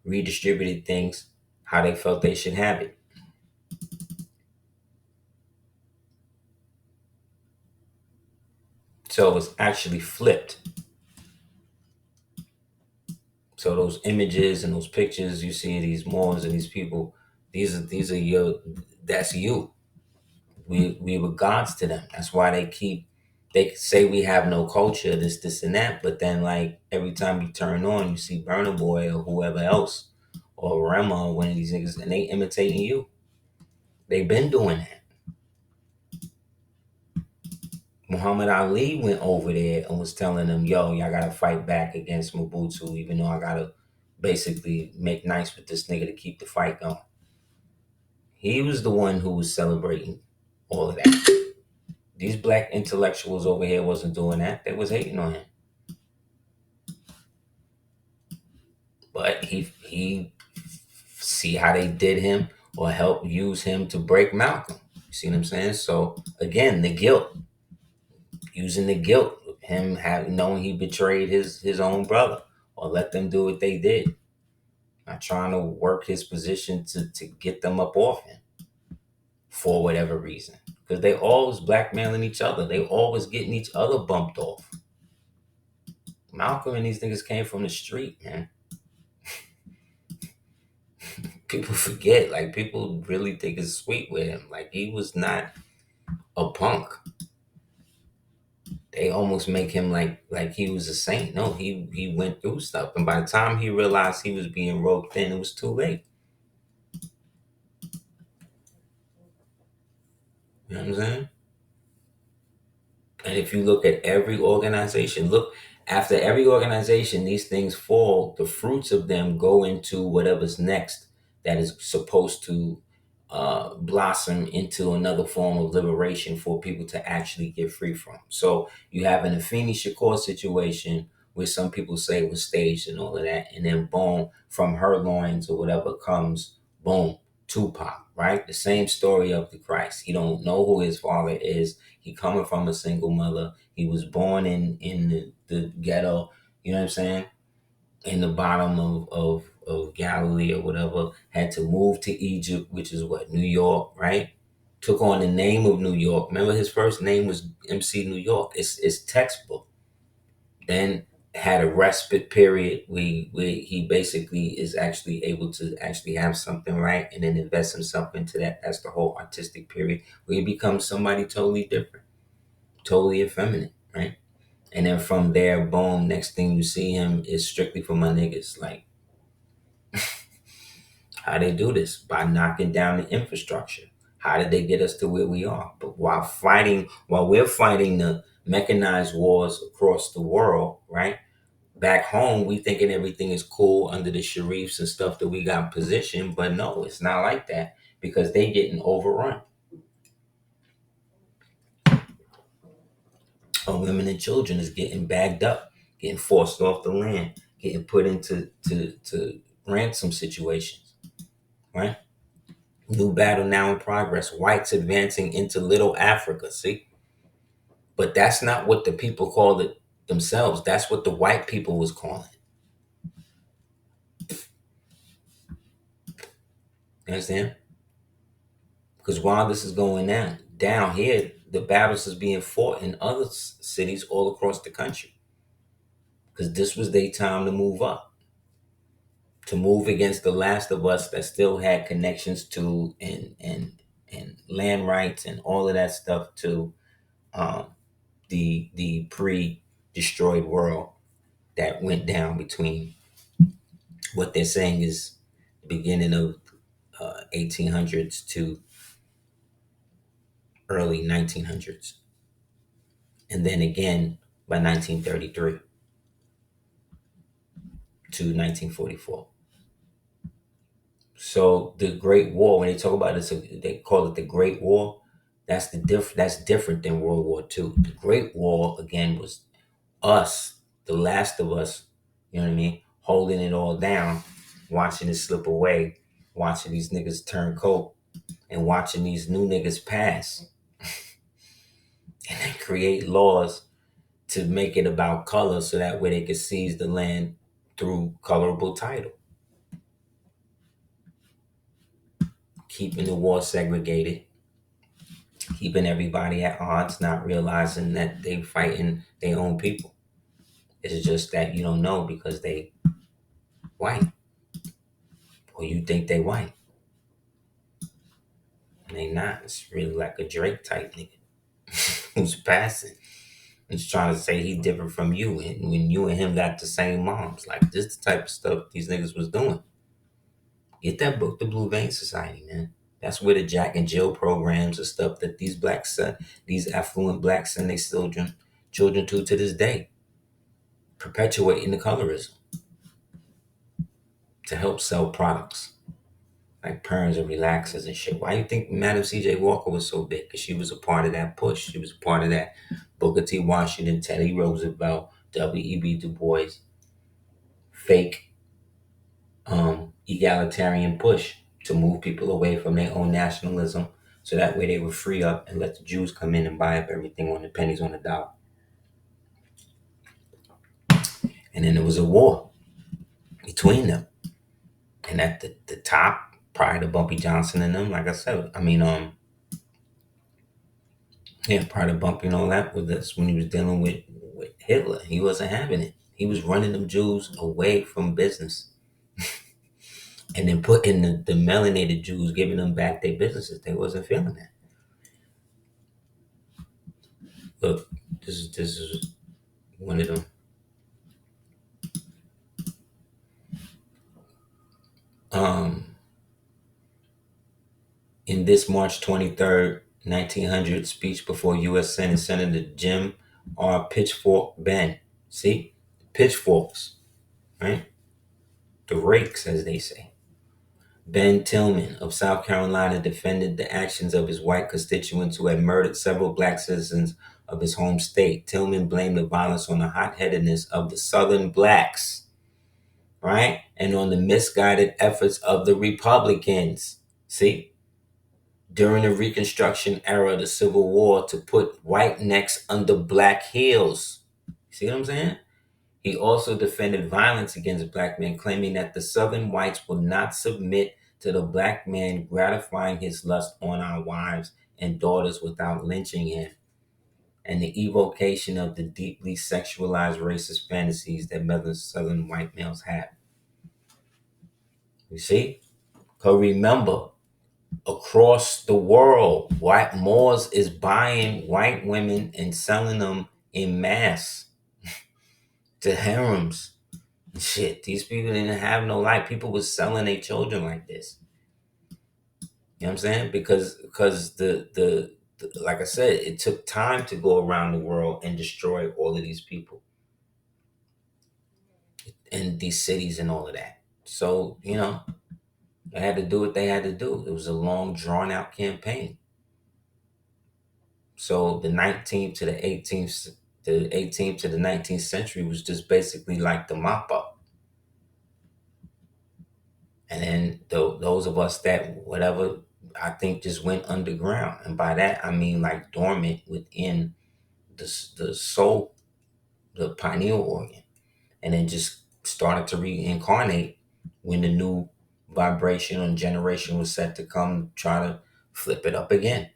redistributed things how they felt they should have it. So it was actually flipped. So those images and those pictures you see of these Moors and these people, these are that's you. We were gods to them. That's why they say we have no culture, this and that, but then like every time you turn on, you see Burna Boy or whoever else or Rema or one of these niggas, and they imitating you. They've been doing that. Muhammad Ali went over there and was telling them, yo, y'all gotta fight back against Mobutu, even though I gotta basically make nice with this nigga to keep the fight going. He was the one who was celebrating all of that. These black intellectuals over here wasn't doing that. They was hating on him. But he see how they did him or help use him to break Malcolm. You see what I'm saying? So again, the guilt. Using the guilt of him knowing he betrayed his own brother or let them do what they did. Not trying to work his position to get them up off him for whatever reason. Because they always blackmailing each other. They always getting each other bumped off. Malcolm and these niggas came from the street, man. People forget. Like, people really think it's sweet with him. Like, he was not a punk. They almost make him like he was a saint. No, he went through stuff. And by the time he realized he was being roped in, it was too late. You know what I'm saying? And if you look at every organization, after every organization, these things fall, the fruits of them go into whatever's next that is supposed to blossom into another form of liberation for people to actually get free from. So you have an Afeni Shakur situation where some people say it was staged and all of that, and then boom, from her loins or whatever comes, boom, Tupac, right? The same story of the Christ. He don't know who his father is. He coming from a single mother. He was born in the ghetto, you know what I'm saying? In the bottom of Galilee or whatever, had to move to Egypt, which is what, New York, right? Took on the name of New York. Remember his first name was MC New York. It's textbook. Then had a respite period where he basically is actually able to actually have something right and then invest himself into that. That's the whole artistic period where he becomes somebody totally different, totally effeminate, right? And then from there, boom, next thing you see him is strictly for my niggas. Like, how they do this? By knocking down the infrastructure. How did they get us to where we are? But while we're fighting the mechanized wars across the world, right? Back home, we thinking everything is cool under the Sharifs and stuff that we got positioned, but no, it's not like that because they getting overrun. Our women and children is getting bagged up, getting forced off the land, getting put into to ransom situations, right? New battle now in progress. Whites advancing into Little Africa. See, but that's not what the people called it themselves. That's what the white people was calling it. You understand? Because while this is going down here, the battles is being fought in other cities all across the country. Because this was their time to move up, to move against the last of us that still had connections to and land rights and all of that stuff to um, the pre-destroyed world that went down between what they're saying is the beginning of 1800s to early 1900s, and then again by 1933 to 1944. So the Great War, when they talk about this, they call it the Great War. That's different than World War II. The Great War again was us, the last of us. You know what I mean? Holding it all down, watching it slip away, watching these niggas turn coat, and watching these new niggas pass, and then create laws to make it about color, so that way they could seize the land through colorable title, keeping the war segregated, keeping everybody at odds, not realizing that they fighting their own people. It's just that you don't know because they white, or you think they white, and they not. It's really like a Drake type nigga who's passing. It's trying to say he different from you, and when you and him got the same moms, like this the type of stuff these niggas was doing. Get that book, The Blue Vein Society, man. That's where the Jack and Jill programs and stuff that these these affluent blacks send their children to this day, perpetuating the colorism to help sell products like perms and relaxers and shit. Why you think Madam C.J. Walker was so big? Because she was a part of that push. She was a part of that Booker T. Washington, Teddy Roosevelt, W.E.B. Du Bois, fake egalitarian push to move people away from their own nationalism, so that way they would free up and let the Jews come in and buy up everything on the pennies on the dollar. And then there was a war between them. And at the top, prior to Bumpy Johnson and them, like I said, prior to Bumpy and all that, was this when he was dealing with Hitler. He wasn't having it. He was running them Jews away from business. And then putting the melanated Jews, giving them back their businesses. They wasn't feeling that. Look, this is one of them. In this March 23rd, 1900 speech before U.S. Senate, Senator Jim R. Pitchfork Ben. See? Pitchforks, right? The rakes, as they say. Ben Tillman of South Carolina defended the actions of his white constituents who had murdered several black citizens of his home state. Tillman blamed the violence on the hot-headedness of the Southern blacks, right? And on the misguided efforts of the Republicans. See? During the Reconstruction era, the Civil War, to put white necks under black heels. See what I'm saying? He also defended violence against black men, claiming that the Southern whites will not submit to the black man gratifying his lust on our wives and daughters without lynching him, and the evocation of the deeply sexualized racist fantasies that many Southern white males have. You see? Because remember, across the world, white Moors is buying white women and selling them in mass to harems. Shit, these people didn't have no life. People was selling their children like this. You know what I'm saying? Because the like I said, it took time to go around the world and destroy all of these people and these cities and all of that. So, they had to do what they had to do. It was a long, drawn out campaign. So the 19th to the 18th to the 19th century was just basically like the mop up. And then those of us that whatever, I think, just went underground. And by that, I mean like dormant within the soul, the pineal organ. And then just started to reincarnate when the new vibration and generation was set to come try to flip it up again.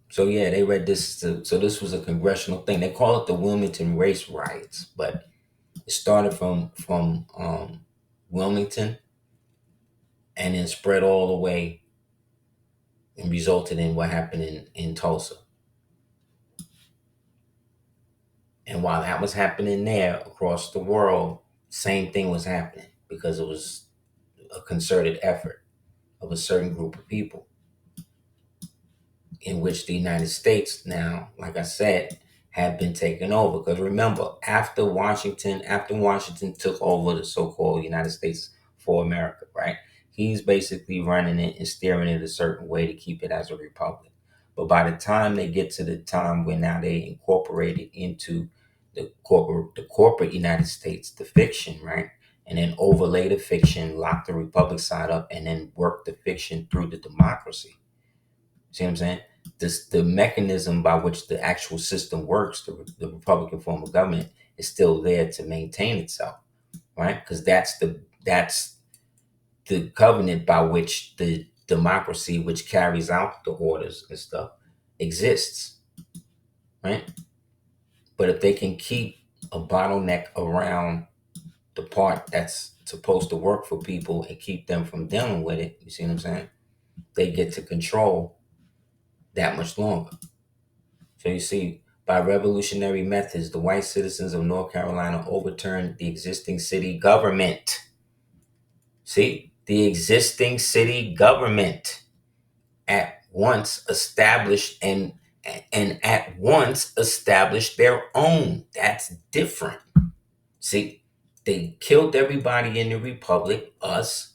So yeah, they read this. So this was a congressional thing. They call it the Wilmington race riots, but it started from Wilmington and then spread all the way and resulted in what happened in Tulsa. And while that was happening there across the world, same thing was happening because it was a concerted effort of a certain group of people, in which the United States now, like I said, have been taken over. Because remember, after Washington took over the so-called United States for America, right? He's basically running it and steering it a certain way to keep it as a republic. But by the time they get to the time where now they incorporate it into the corporate United States, the fiction, right? And then overlay the fiction, lock the republic side up, and then work the fiction through the democracy. See what I'm saying? The mechanism by which the actual system works, the Republican form of government, is still there to maintain itself, right? Because that's the covenant by which the democracy, which carries out the orders and stuff, exists, right? But if they can keep a bottleneck around the part that's supposed to work for people and keep them from dealing with it, you see what I'm saying? They get to control that much longer. So you see, by revolutionary methods, the white citizens of North Carolina overturned the existing city government. See, the existing city government at once established and at once established their own. That's different. See, they killed everybody in the republic, us,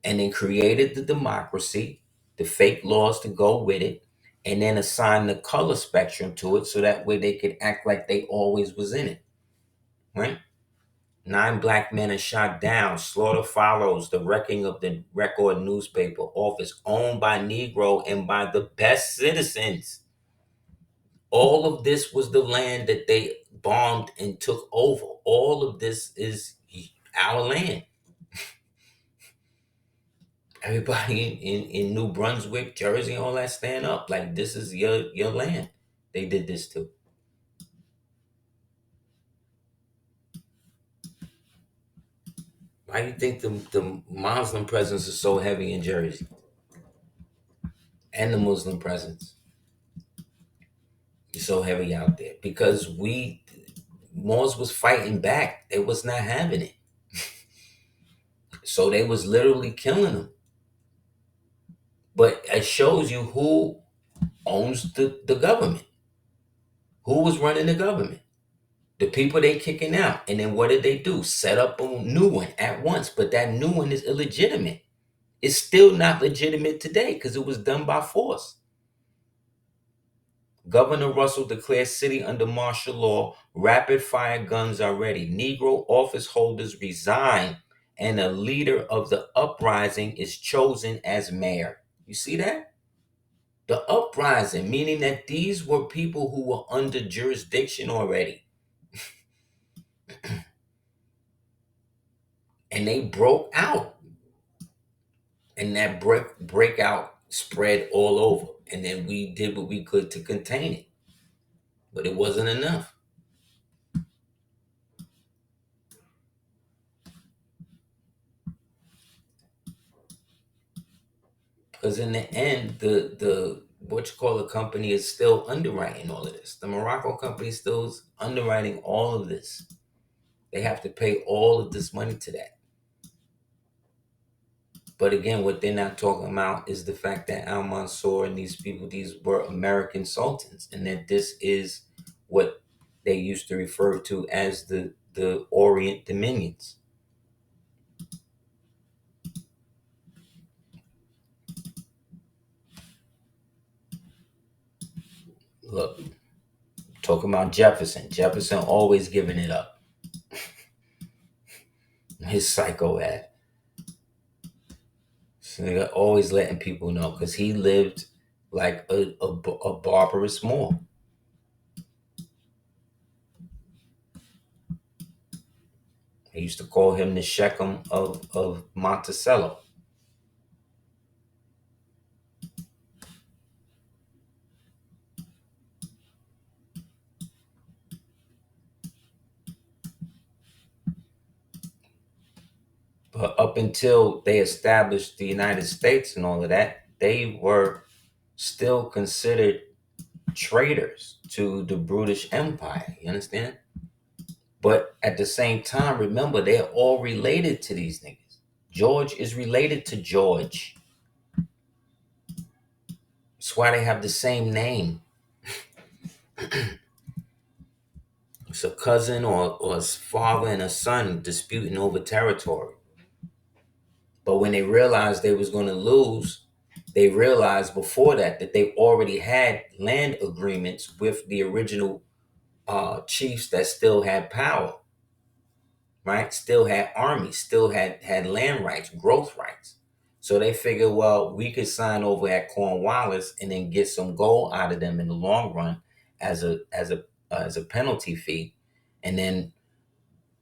and then created the democracy, the fake laws to go with it, and then assigned the color spectrum to it so that way they could act like they always was in it, right? 9 black men are shot down. Slaughter follows. The wrecking of the Record newspaper office owned by Negro and by the best citizens. All of this was the land that they bombed and took over. All of this is our land. Everybody in New Brunswick, Jersey, all that, stand up. Like, this is your land. They did this too. Why do you think the Muslim presence is so heavy in Jersey? And the Muslim presence is so heavy out there? Because Moors was fighting back. They was not having it. So they was literally killing them. But it shows you who owns the government. Who was running the government? The people they kicking out. And then what did they do? Set up a new one at once. But that new one is illegitimate. It's still not legitimate today because it was done by force. Governor Russell declares city under martial law. Rapid fire guns are ready. Negro office holders resign. And a leader of the uprising is chosen as mayor. You see that? The uprising, meaning that these were people who were under jurisdiction already. And they broke out. And that breakout spread all over. And then we did what we could to contain it. But it wasn't enough. Because in the end, the what you call a company is still underwriting all of this. The Morocco company is still underwriting all of this. They have to pay all of this money to that. But again, what they're not talking about is the fact that Al Mansour and these people, these were American sultans, and that this is what they used to refer to as the Orient Dominions. Look, talking about Jefferson. Jefferson always giving it up. His psycho ass. So they're always letting people know because he lived like a barbarous Moor. They used to call him the Shechem of Monticello. But up until they established the United States and all of that, they were still considered traitors to the British Empire. You understand? But at the same time, remember, they're all related to these niggas. George is related to George. That's why they have the same name. It's a cousin or a father and a son disputing over territory. But when they realized they was going to lose, they realized before that they already had land agreements with the original chiefs that still had power, right? Still had armies, still had land rights, growth rights. So they figured, well, we could sign over at Cornwallis and then get some gold out of them in the long run as a penalty fee, and then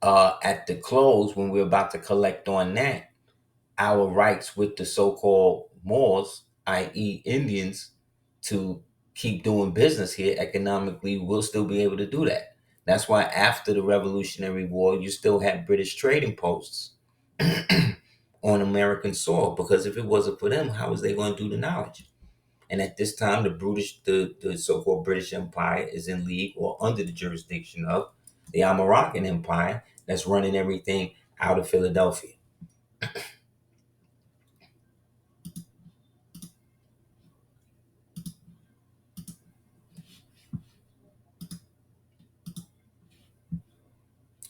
at the close, when we're about to collect on that, our rights with the so-called Moors, i.e., Indians, to keep doing business here economically, we'll still be able to do that. That's why after the Revolutionary War, you still had British trading posts on American soil, because if it wasn't for them, how was they going to do the knowledge? And at this time, the so-called British Empire is in league or under the jurisdiction of the Moroccan Empire that's running everything out of Philadelphia.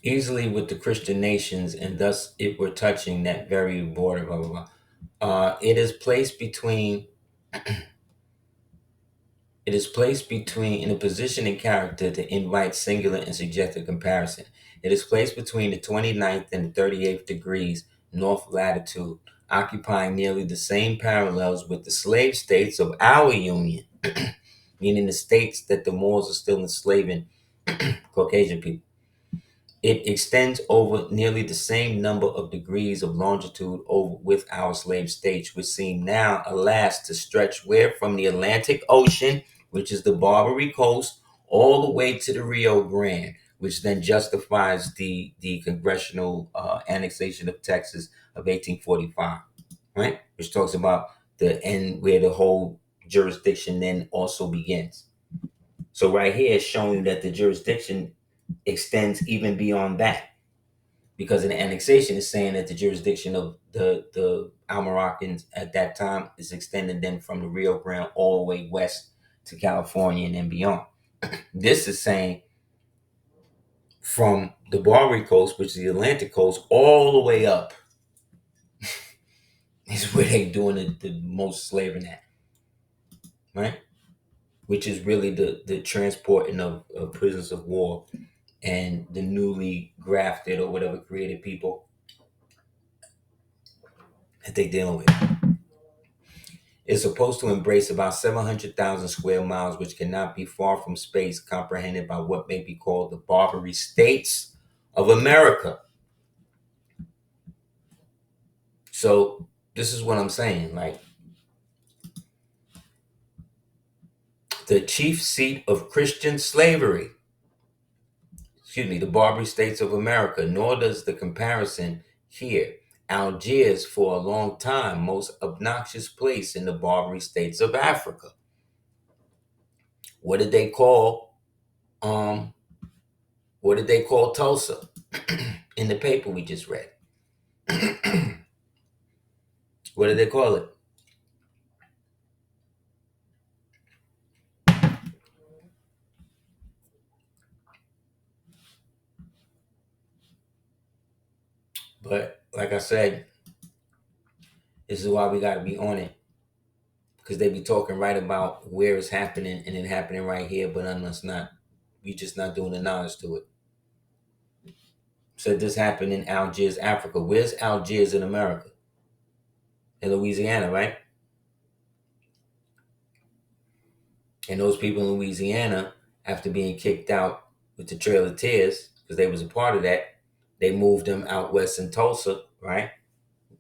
Easily with the Christian nations, and thus it were touching that very border, blah, blah, blah. It is placed between in a position and character to invite singular and suggestive comparison. It is placed between the 29th and the 38th degrees north latitude, occupying nearly the same parallels with the slave states of our union, meaning the states that the Moors are still enslaving Caucasian people. It extends over nearly the same number of degrees of longitude over with our slave states, which seem now, alas, to stretch where from the Atlantic Ocean, which is the Barbary coast, all the way to the Rio Grande, which then justifies the congressional annexation of Texas of 1845, right? Which talks about the end where the whole jurisdiction then also begins. So right here is showing that the jurisdiction extends even beyond that, because in the annexation is saying that the jurisdiction of the Almoroccans at that time is extended then from the Rio Grande all the way west to California and then beyond. This is saying from the Barbary coast, which is the Atlantic coast, all the way up is where they doing the most slaving at, right? Which is really the transporting of prisoners of war and the newly grafted or whatever created people that they dealing with. Is supposed to embrace about 700,000 square miles, which cannot be far from space comprehended by what may be called the Barbary States of America. So this is what I'm saying. Like, the chief seat of Christian slavery, the Barbary States of America, nor does the comparison here. Algiers, for a long time, most obnoxious place in the Barbary States of Africa. What did they call um what did they call Tulsa in the paper we just read? What did they call it? But like I said, this is why we got to be on it, because they be talking right about where it's happening and it happening right here, but us not, we just not doing the knowledge to it. So this happened in Algiers, Africa. Where's Algiers in America? In Louisiana, right? And those people in Louisiana, after being kicked out with the Trail of Tears, because they was a part of that, They moved them out west in Tulsa, right,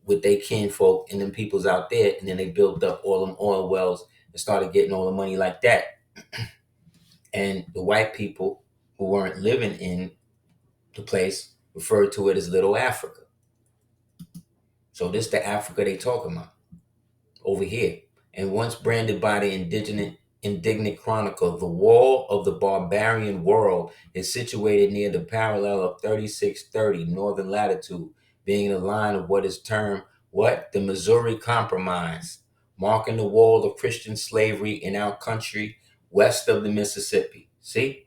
with their kinfolk and them peoples out there, and then they built up all them oil wells and started getting all the money like that. And the white people who weren't living in the place referred to it as Little Africa. So this the Africa they talking about over here. And once branded by the indignant chronicle, the wall of the barbarian world is situated near the parallel of 3630 northern latitude, being the line of what is termed the Missouri Compromise, marking the wall of Christian slavery in our country west of the Mississippi. See?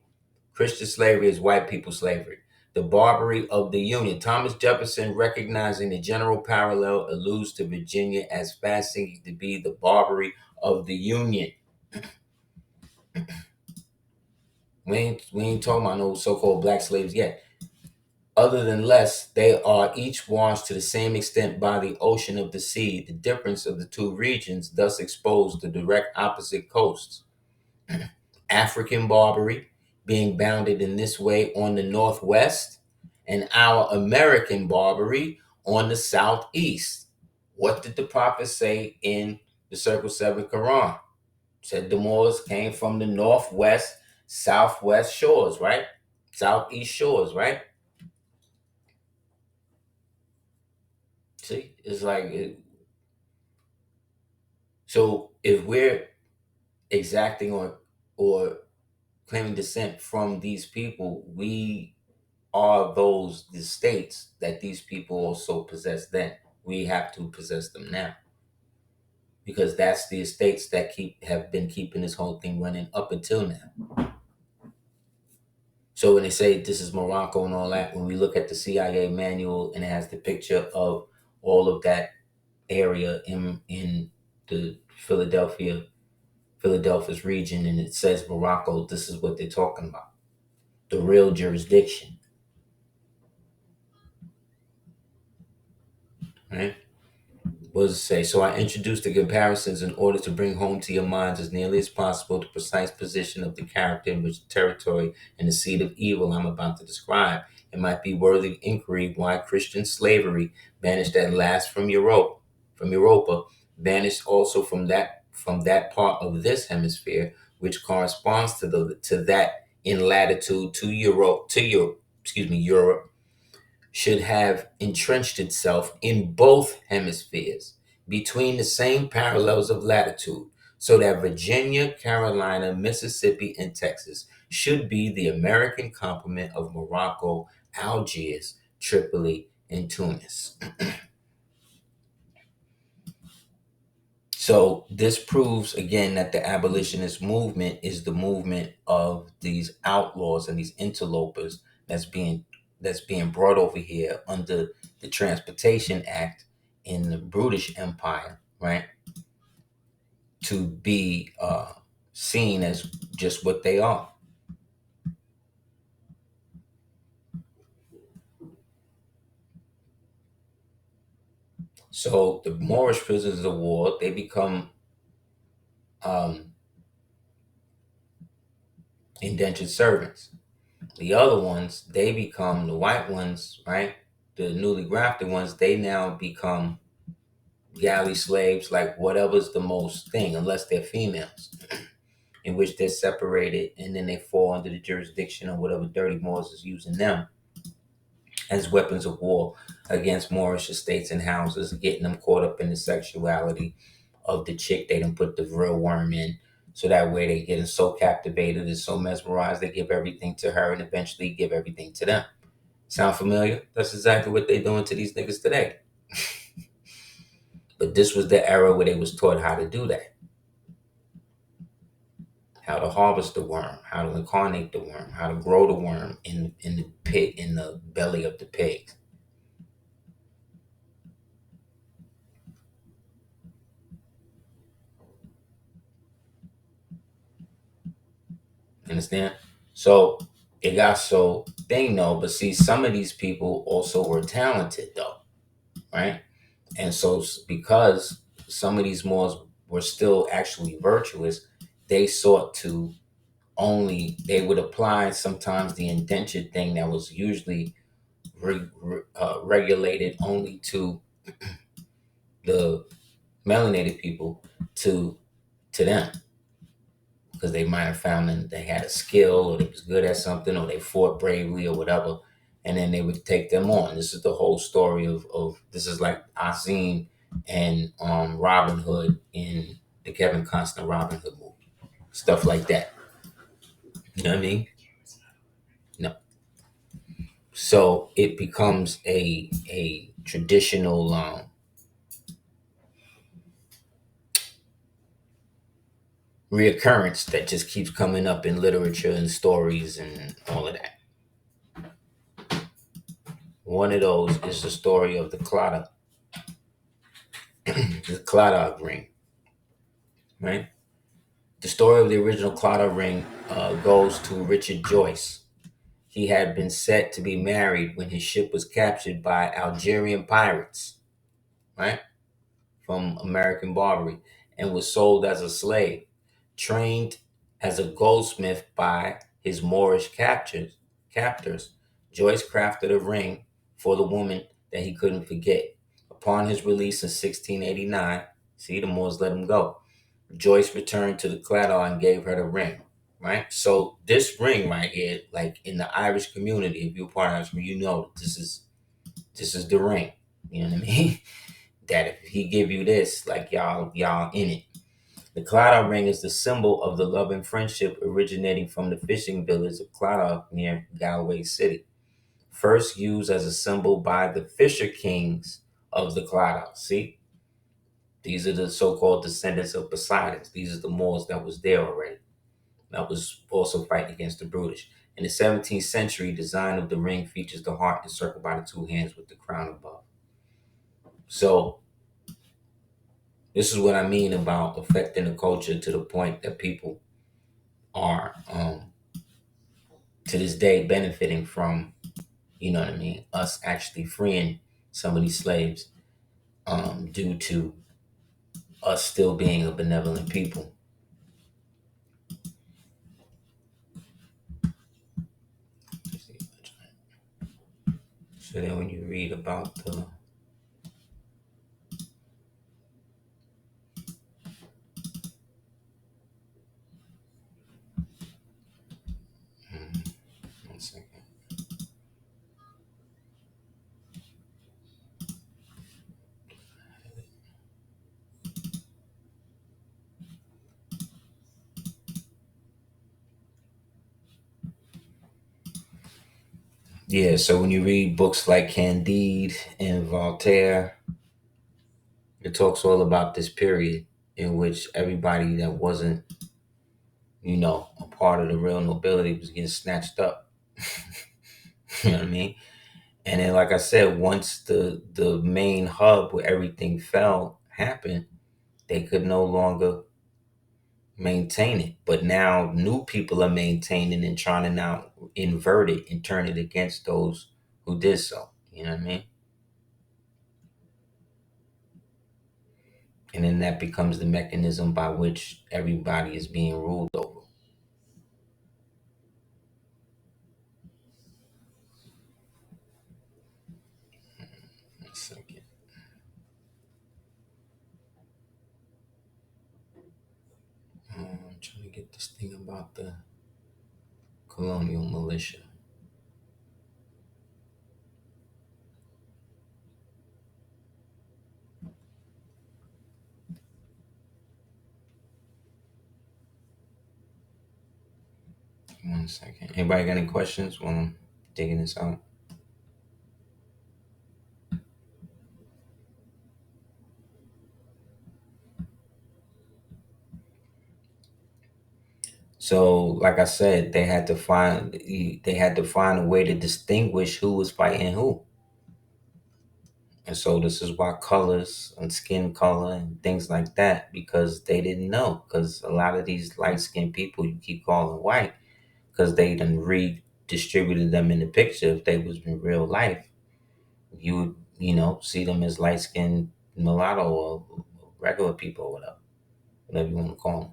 Christian slavery is white people slavery. The Barbary of the Union. Thomas Jefferson, recognizing the general parallel, alludes to Virginia as fasting to be the Barbary of the Union. We ain't talking about no so-called black slaves yet. Other than less, they are each washed to the same extent by the ocean of the sea. The difference of the two regions thus exposed the direct opposite coasts. African Barbary being bounded in this way on the northwest, and our American Barbary on the southeast. What did the prophet say in the Circle 7 Quran? Said the Moors came from the northwest, southwest shores, right? Southeast shores, right? See, it's like, so if we're exacting or claiming descent from these people, we are the states that these people also possess then. We have to possess them now. Because that's the estates that have been keeping this whole thing running up until now. So when they say this is Morocco and all that, when we look at the CIA manual and it has the picture of all of that area in the Philadelphia's region, and it says Morocco, this is what they're talking about. The real jurisdiction. Right? What does it say? So I introduced the comparisons in order to bring home to your minds as nearly as possible the precise position of the character in which the territory and the seed of evil I'm about to describe. It might be worthy of inquiry why Christian slavery, banished at last from Europa, banished also from that part of this hemisphere, which corresponds to that in latitude to Europe, should have entrenched itself in both hemispheres between the same parallels of latitude, so that Virginia, Carolina, Mississippi, and Texas should be the American complement of Morocco, Algiers, Tripoli, and Tunis. So this proves again that the abolitionist movement is the movement of these outlaws and these interlopers that's being brought over here under the Transportation Act in the British Empire, right? To be seen as just what they are. So the Moorish prisoners of war, they become indentured servants. The other ones, they become the white ones, right? The newly grafted ones, they now become galley slaves, like whatever's the most thing, unless they're females, in which they're separated and then they fall under the jurisdiction of whatever dirty Moors is using them as weapons of war against Moorish estates and houses, getting them caught up in the sexuality of the chick they done put the real worm in. So that way they getting so captivated and so mesmerized, they give everything to her and eventually give everything to them. Sound familiar? That's exactly what they're doing to these niggas today. But this was the era where they was taught how to do that. How to harvest the worm, how to incarnate the worm, how to grow the worm in the pit, in the belly of the pigs. Understand? So it got so thing though, but see, some of these people also were talented though, right? And so because some of these Moors were still actually virtuous, they sought to they would apply sometimes the indentured thing that was usually regulated only to the melanated people, to them, because they might have found that they had a skill, or they was good at something, or they fought bravely or whatever, and then they would take them on. This is the whole story of this is like Aseer and Robin Hood in the Kevin Costner Robin Hood movie, stuff like that. You know what I mean? No. So it becomes a traditional reoccurrence that just keeps coming up in literature and stories and all of that. One of those is the story of the Claddagh, the Claddagh ring, right? The story of the original Claddagh ring goes to Richard Joyce. He had been set to be married when his ship was captured by Algerian pirates, right, from American Barbary, and was sold as a slave. Trained as a goldsmith by his Moorish captors, Joyce crafted a ring for the woman that he couldn't forget. Upon his release in 1689, see, the Moors let him go. Joyce returned to the Claddagh and gave her the ring, right? So this ring right here, like in the Irish community, if you're part of Irish, you know this is the ring. You know what I mean? That if he give you this, like y'all in it. The Claddagh ring is the symbol of the love and friendship originating from the fishing village of Claddagh near Galway City. First used as a symbol by the fisher kings of the Claddagh. See, these are the so-called descendants of Poseidon. These are the Moors that was there already. That was also fighting against the British. In the 17th century, design of the ring features the heart encircled by the two hands with the crown above. So this is what I mean about affecting the culture to the point that people are, to this day, benefiting from, you know what I mean, us actually freeing some of these slaves, due to us still being a benevolent people. So then when you read about the one second. Yeah, so when you read books like Candide and Voltaire, it talks all about this period in which everybody that wasn't, a part of the real nobility was getting snatched up. You know what I mean? And then, like I said, once the main hub where everything fell happened, they could no longer maintain it. But now new people are maintaining and trying to now invert it and turn it against those who did so. You know what I mean? And then that becomes the mechanism by which everybody is being ruled over. One second. I'm trying to get this thing about the colonial militia. One second. Anybody got any questions while I'm digging this out? So, like I said, they had to find a way to distinguish who was fighting who. And so this is why colors and skin color and things like that, because they didn't know. Because a lot of these light skinned people you keep calling white, because they done redistributed them in the picture. If they was in real life, you would, see them as light skinned mulatto or regular people or whatever you want to call them.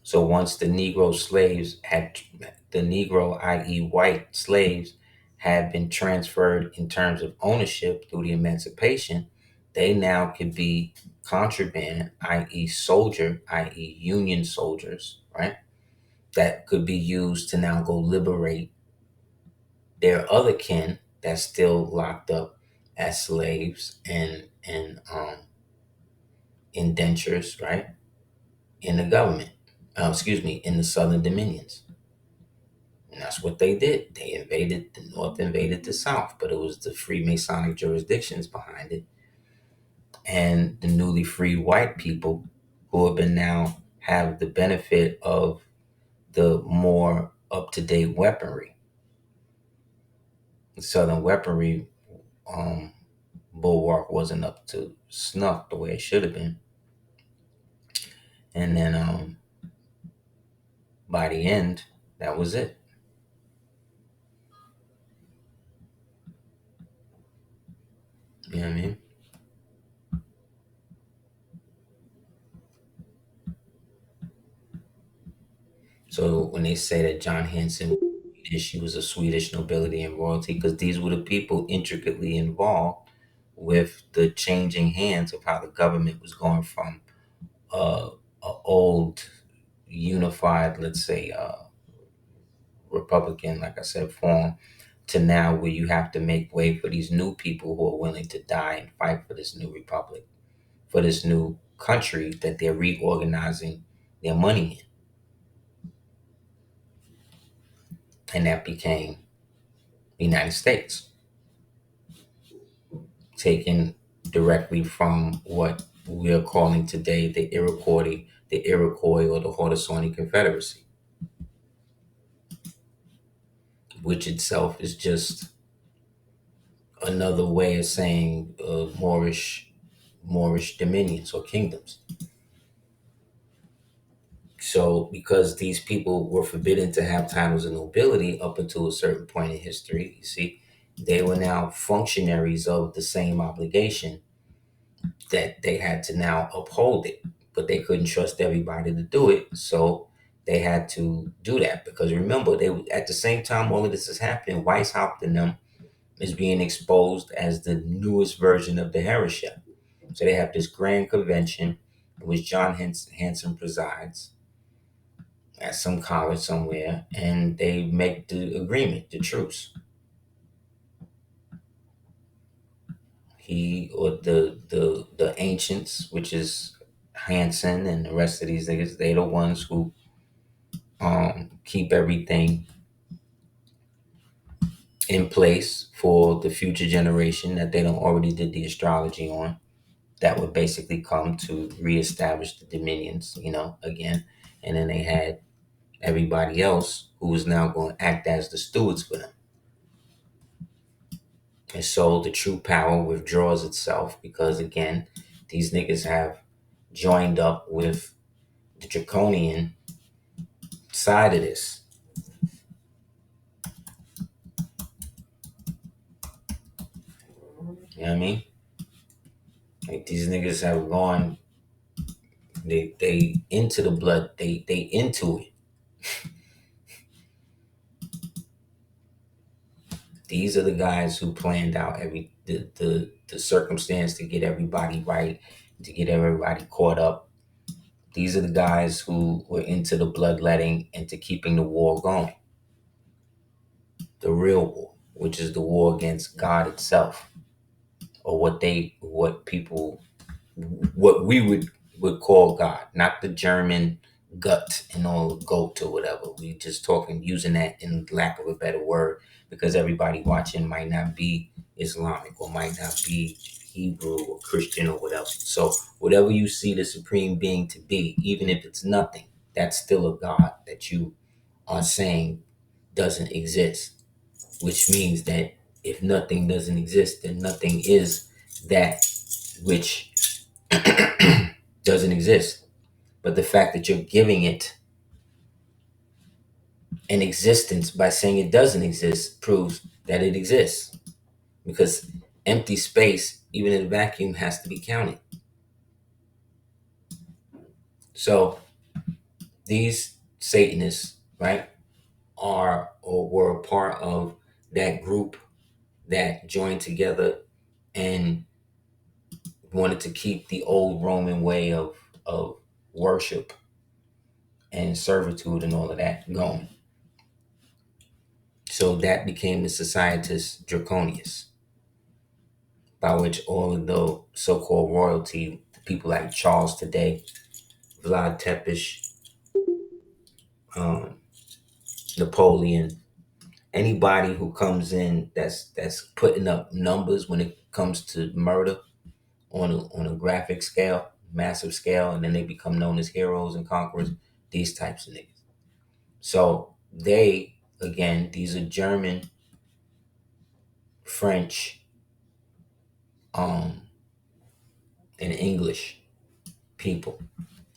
So once the Negro slaves the Negro, i.e., white slaves, had been transferred in terms of ownership through the emancipation, they now could be contraband, i.e., soldier, i.e., Union soldiers, right? That could be used to now go liberate their other kin that's still locked up as slaves and indentures, right? In the government, in the Southern Dominions. And that's what they did. They invaded the North, invaded the South, but it was the Freemasonic jurisdictions behind it and the newly freed white people who have been now have the benefit of the more up-to-date weaponry. The Southern weaponry um, bulwark wasn't up to snuff the way it should have been. And then by the end, that was it. You know what I mean? So when they say that John Hanson, she was a Swedish nobility and royalty, because these were the people intricately involved with the changing hands of how the government was going from a old unified, let's say, Republican, like I said, form to now where you have to make way for these new people who are willing to die and fight for this new republic, for this new country that they're reorganizing their money in. And that became the United States, taken directly from what we are calling today the Iroquois or the Haudenosaunee Confederacy, which itself is just another way of saying Moorish dominions or kingdoms. So, because these people were forbidden to have titles of nobility up until a certain point in history, you see, they were now functionaries of the same obligation that they had to now uphold it. But they couldn't trust everybody to do it, so they had to do that. Because remember, they at the same time all of this is happening, Weishaupt and them is being exposed as the newest version of the heretic. So they have this grand convention in which John Hanson presides at some college somewhere, and they make the agreement, the truce. He or the ancients, which is Hanson and the rest of these niggas, they the ones who keep everything in place for the future generation that they don't already did the astrology on. That would basically come to reestablish the dominions, again. And then they had everybody else who was now going to act as the stewards for them. And so the true power withdraws itself because, again, these niggas have joined up with the draconian side of this. You know what I mean? Like, these niggas have gone, they into the blood, they into it. These are the guys who planned out the circumstance to get everybody right, to get everybody caught up. These are the guys who were into the bloodletting and to keeping the war going. The real war, which is the war against God itself, or what we would call God, not the German gut and all goat or whatever. We just talking using that in lack of a better word, because everybody watching might not be Islamic or might not be Hebrew or Christian or whatever. So whatever you see the supreme being to be, even if it's nothing, that's still a God that you are saying doesn't exist, which means that if nothing doesn't exist, then nothing is that which doesn't exist. But the fact that you're giving it an existence by saying it doesn't exist proves that it exists. Because empty space, even in a vacuum, has to be counted. So these Satanists, right, are or were a part of that group that joined together and wanted to keep the old Roman way of worship and servitude and all of that going. So that became the Societas Draconius, by which all of the so-called royalty, people like Charles today, Vlad Tepes, um, Napoleon, anybody who comes in that's putting up numbers when it comes to murder on a graphic scale, massive scale, and then they become known as heroes and conquerors, these types of niggas. So they, again, these are German, French, um, and English people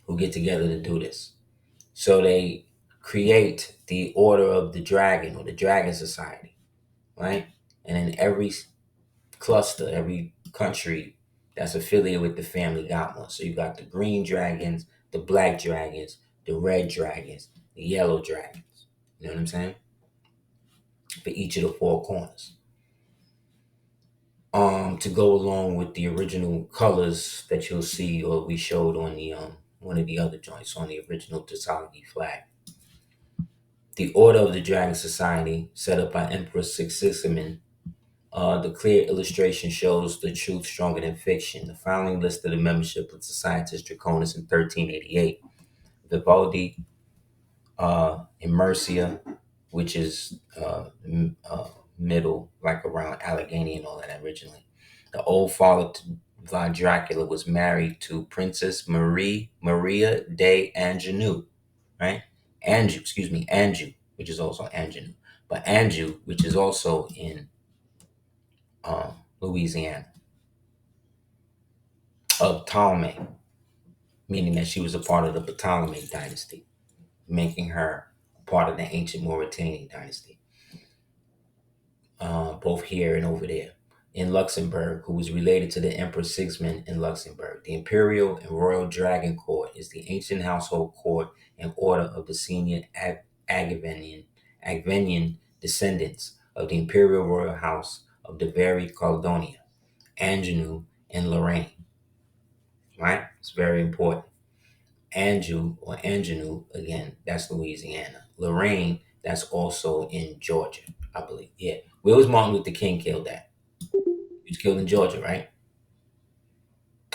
who get together to do this. So they create the Order of the Dragon or the Dragon Society, right? And in every cluster, every country that's affiliated with the family got one. So you got the green dragons, the black dragons, the red dragons, the yellow dragons. You know what I'm saying? For each of the four corners. To go along with the original colors that you'll see or we showed on the one of the other joints on the original Tasagi flag. The Order of the Dragon Society, set up by Emperor Sigismund. The clear illustration shows the truth stronger than fiction. The following list of the membership of Societas Draconis in 1388. Vivaldi, in Mercia, which is middle, like around Allegheny and all that originally. The old father to Vlad Dracula was married to Princess Maria de Anjou, right? Anjou, which is also Anjou. But Anjou, which is also in Louisiana, of Ptolemy, meaning that she was a part of the Ptolemy dynasty, making her part of the ancient Mauritanian dynasty, both here and over there. In Luxembourg, who was related to the Emperor Sigismund in Luxembourg. The Imperial and Royal Dragon Court is the ancient household court and order of the senior Agvenian descendants of the Imperial Royal House of the very Caledonia, Anjou, and Lorraine. Right? It's very important. Anjou or Anjou, again, that's Louisiana. Lorraine, that's also in Georgia, I believe. Yeah. Where was Martin Luther King killed at? He was killed in Georgia, right?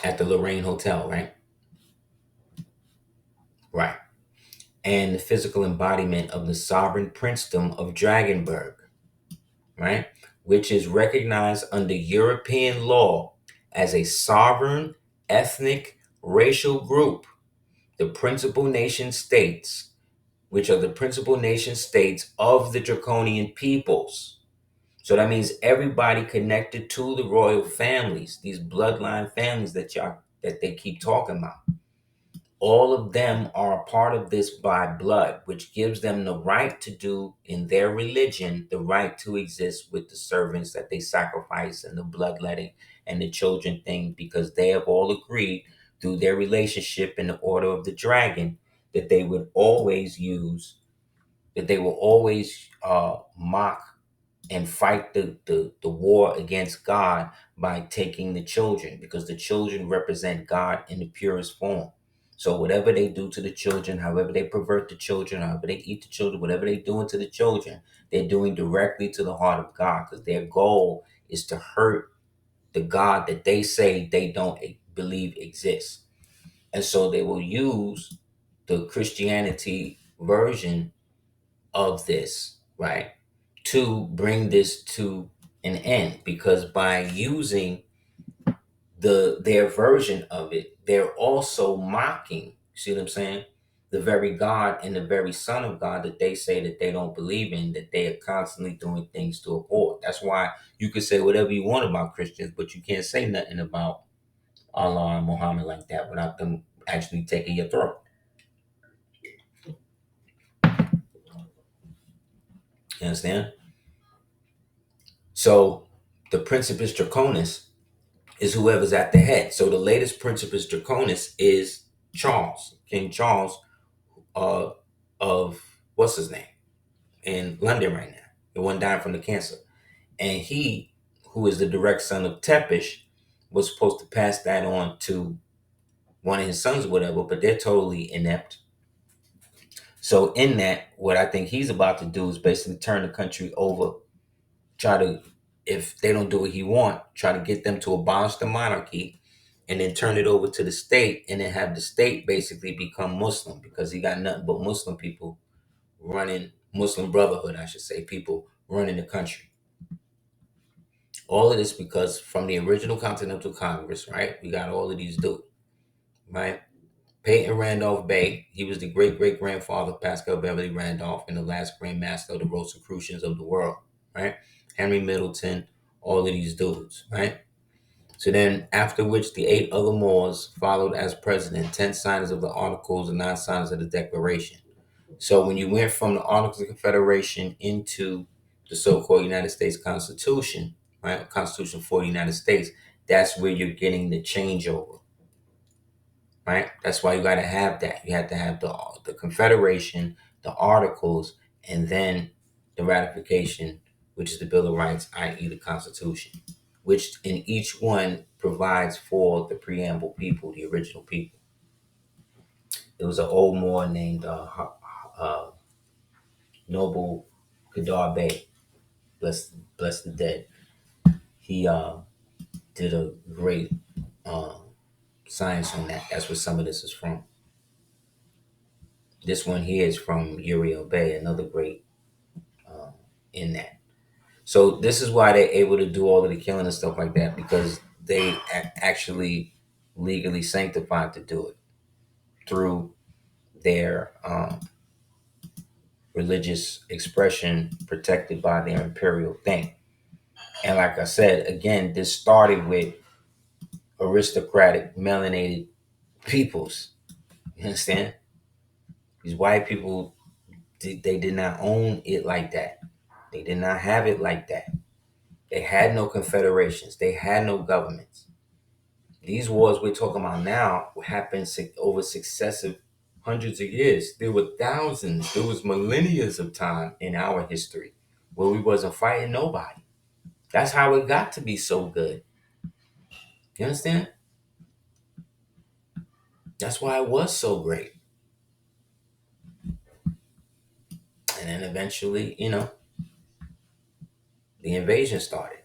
At the Lorraine Hotel, right? Right. And the physical embodiment of the sovereign princedom of Dragonberg, right? Which is recognized under European law as a sovereign ethnic racial group. The principal nation states, which are the principal nation states of the Draconian peoples. So that means everybody connected to the royal families, these bloodline families that they keep talking about. All of them are a part of this by blood, which gives them the right to do in their religion, the right to exist with the servants that they sacrifice and the bloodletting and the children thing, because they have all agreed through their relationship in the Order of the Dragon that they would always mock and fight the war against God by taking the children, because the children represent God in the purest form. So whatever they do to the children, however they pervert the children, however they eat the children, whatever they're doing to the children, they're doing directly to the heart of God, because their goal is to hurt the God that they say they don't believe exists. And so they will use the Christianity version of this, right, to bring this to an end, because by using their version of it, they're also mocking, see what I'm saying, the very God and the very Son of God that they say that they don't believe in, that they are constantly doing things to abhor. That's why you can say whatever you want about Christians, but you can't say nothing about Allah and Muhammad like that without them actually taking your throat. You understand? So the Principes Draconis is whoever's at the head. So the latest Principes Draconis is Charles, King Charles, of what's his name? in London right now. The one dying from the cancer. And he, who is the direct son of Tepish, was supposed to pass that on to one of his sons or whatever, but they're totally inept. So in that, what I think he's about to do is basically turn the country over, try to, if they don't do what he want, try to get them to abolish the monarchy and then turn it over to the state and then have the state basically become Muslim because he got nothing but Muslim people running, Muslim Brotherhood, I should say, people running the country. All of this because from the original Continental Congress, right, we got all of these dudes, right? Peyton Randolph Bay, he was the great-great-grandfather of Pascal Beverly Randolph and the last Grand Master of the Rosicrucians of the world, right? Henry Middleton, all of these dudes, right? So then, after which the 8 other Moors followed as president, 10 signers of the Articles and 9 signers of the Declaration. So when you went from the Articles of Confederation into the so-called United States Constitution, right? Constitution for the United States, that's where you're getting the changeover, right? That's why you got to have that. You have to have the Confederation, the Articles, and then the ratification, which is the Bill of Rights, i.e. the Constitution, which in each one provides for the preamble people, the original people. There was an old Moor named Noble Kadar Bey, bless the dead. He did a great science on that. That's where some of this is from. This one here is from Uriel Bay, another great in that. So this is why they're able to do all of the killing and stuff like that because they actually legally sanctified to do it through their religious expression protected by their imperial thing. And like I said, again, this started with aristocratic melanated peoples. You understand? These white people, they did not own it like that. They did not have it like that. They had no confederations. They had no governments. These wars we're talking about now happened over successive hundreds of years. There were thousands. There was millennia of time in our history where we wasn't fighting nobody. That's how it got to be so good. You understand? That's why it was so great. And then eventually, the invasion started.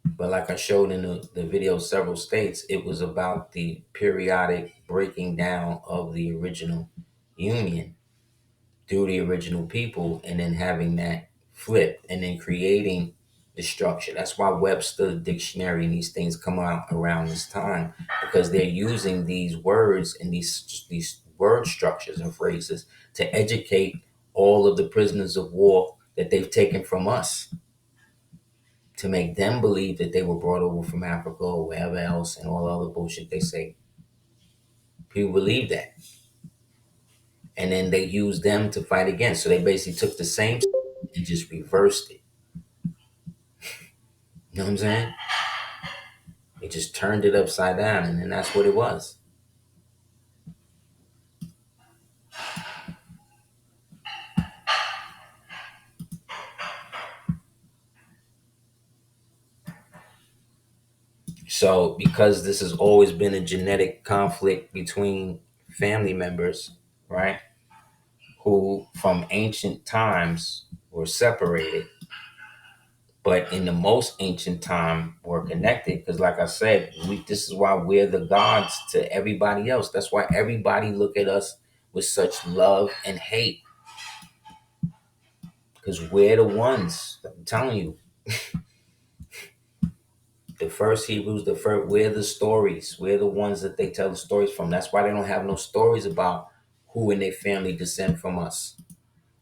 But like I showed in the video, several states, it was about the periodic breaking down of the original union through the original people and then having that flip and then creating the structure. That's why Webster Dictionary and these things come out around this time because they're using these words and these word structures and phrases to educate all of the prisoners of war that they've taken from us to make them believe that they were brought over from Africa or wherever else and all the other bullshit they say. People believe that. And then they use them to fight against. So they basically took the same and just reversed it. You know what I'm saying? They just turned it upside down and then that's what it was. So because this has always been a genetic conflict between family members, right? Who from ancient times were separated, but in the most ancient time were connected. Because like I said, this is why we're the gods to everybody else. That's why everybody look at us with such love and hate. Because we're the ones, I'm telling you, the first Hebrews, we're the stories. We're the ones that they tell the stories from. That's why they don't have no stories about who in their family descend from us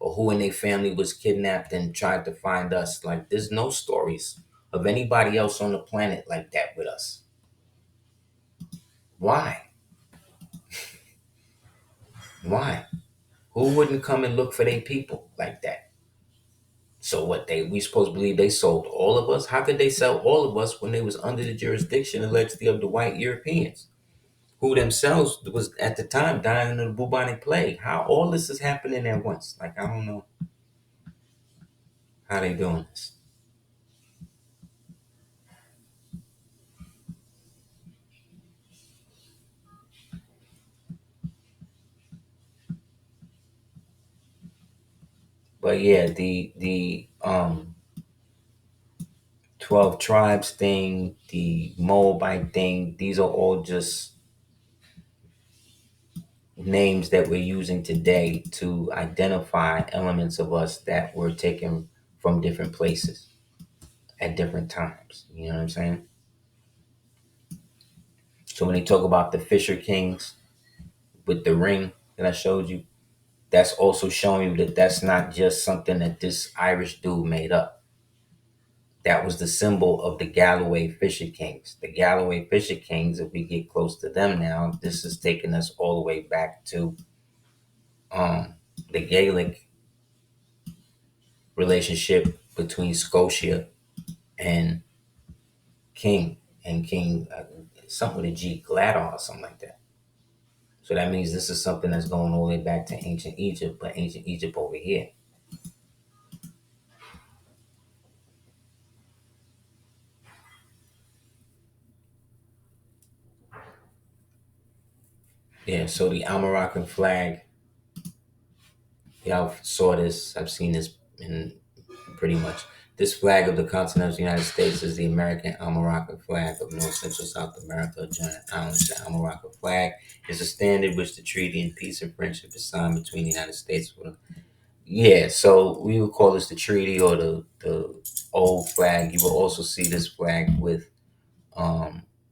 or who in their family was kidnapped and tried to find us. Like, there's no stories of anybody else on the planet like that with us. Why? Why? Who wouldn't come and look for their people like that? So what, we supposed to believe they sold all of us? How could they sell all of us when they was under the jurisdiction allegedly of the white Europeans? who themselves was at the time dying of the bubonic plague. How all this is happening at once? Like, I don't know how they doing this. But yeah, the 12 tribes thing, the Moabite thing, these are all just names that we're using today to identify elements of us that were taken from different places at different times. You know what I'm saying? So when they talk about the Fisher Kings with the ring that I showed you, that's also showing you that that's not just something that this Irish dude made up. That was the symbol of the Galloway Fisher Kings. The Galloway Fisher Kings, if we get close to them now, this is taking us all the way back to the Gaelic relationship between Scotia and King, something with a G, Gladar or something like that. So that means this is something that's going all the way back to ancient Egypt, but ancient Egypt over here. Yeah, so the Almoroccan flag, y'all saw this, I've seen this in pretty much. This flag of the continent of the United States is the American Almoroccan flag of North Central South America, giant islands. The Almoroccan flag is a standard which the treaty and peace and friendship is signed between the United States. Yeah, so we would call this the treaty or the old flag. You will also see this flag with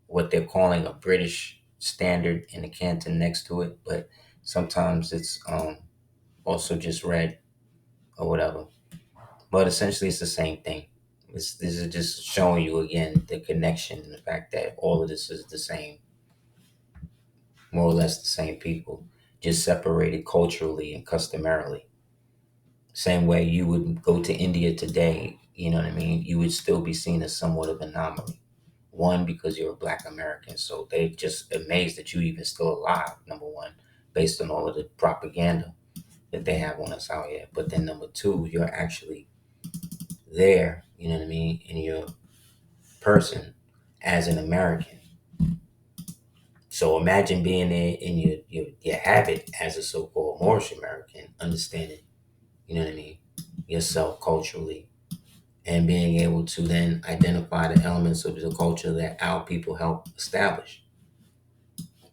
what they're calling a British standard in the canton next to it, but sometimes it's also just red or whatever. But essentially, it's the same thing. This is just showing you again the connection and the fact that all of this is the same, more or less the same people, just separated culturally and customarily. Same way you would go to India today, you know what I mean? You would still be seen as somewhat of an anomaly. One, because you're a black American, so they're just amazed that you even still alive, number one, based on all of the propaganda that they have on us out here. But then number two, you're actually there, you know what I mean, in your person as an American. So imagine being there in your habit as a so-called Moorish American, understanding, you know what I mean, yourself culturally, and being able to then identify the elements of the culture that our people help establish.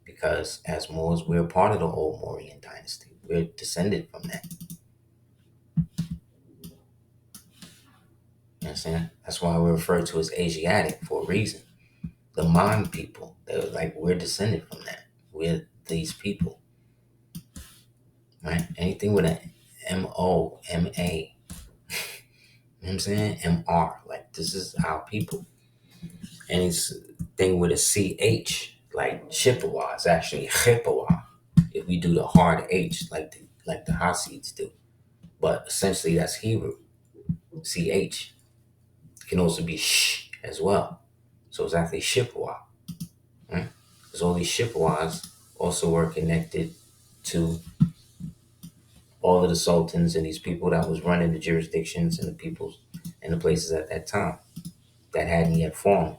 Because as Moors, we're part of the old Mauryan dynasty. We're descended from that. You know what I'm saying? That's why we're referred to as Asiatic for a reason. The Mon people, they're like, we're descended from that. We're these people, right? Anything with an M-O-M-A, you know what I'm saying? M-R, like this is our people. Anything with a C-H, like Chippewa, is actually Chippewa. If we do the hard H, like the Hasids do. But essentially that's Hebrew, C-H. It can also be sh as well. So it's actually Chippewa, right? Because all these Chippewas also were connected to all of the sultans and these people that was running the jurisdictions and the peoples and the places at that time that hadn't yet fallen.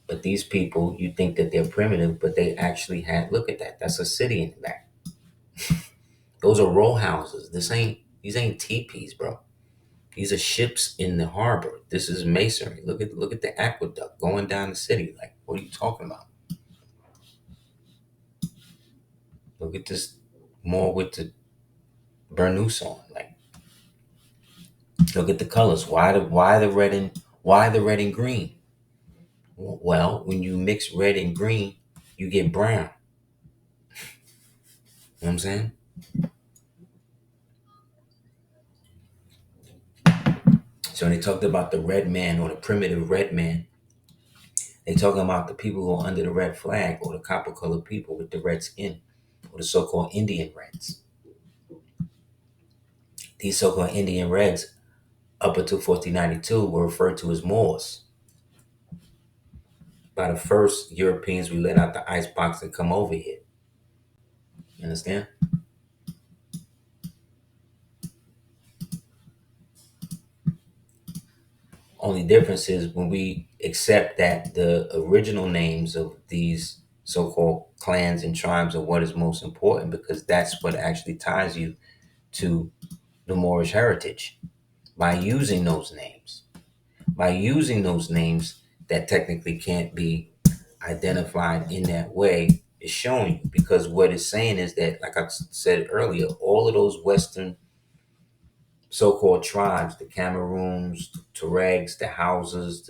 But these people, you think that they're primitive, but they actually had, look at that. That's a city in the back. Those are row houses. These ain't teepees, bro. These are ships in the harbor. This is masonry. Look at the aqueduct going down the city. Like, what are you talking about? Look at this more with the burnous on. Like, look at the colors. Why the red and green? Well, when you mix red and green, you get brown. You know what I'm saying? So when they talked about the red man or the primitive red man, they talking about the people who are under the red flag or the copper colored people with the red skin or the so-called Indian Reds. These so-called Indian Reds up until 1492 were referred to as Moors. by the first Europeans we let out the icebox and come over here. You understand? Only difference is when we accept that the original names of these so-called clans and tribes are what is most important, because that's what actually ties you to the Moorish heritage. By using those names, that technically can't be identified in that way, is showing you, because what it's saying is that, like I said earlier, all of those Western so-called tribes, the Cameroons, the Tuaregs, the Hausas,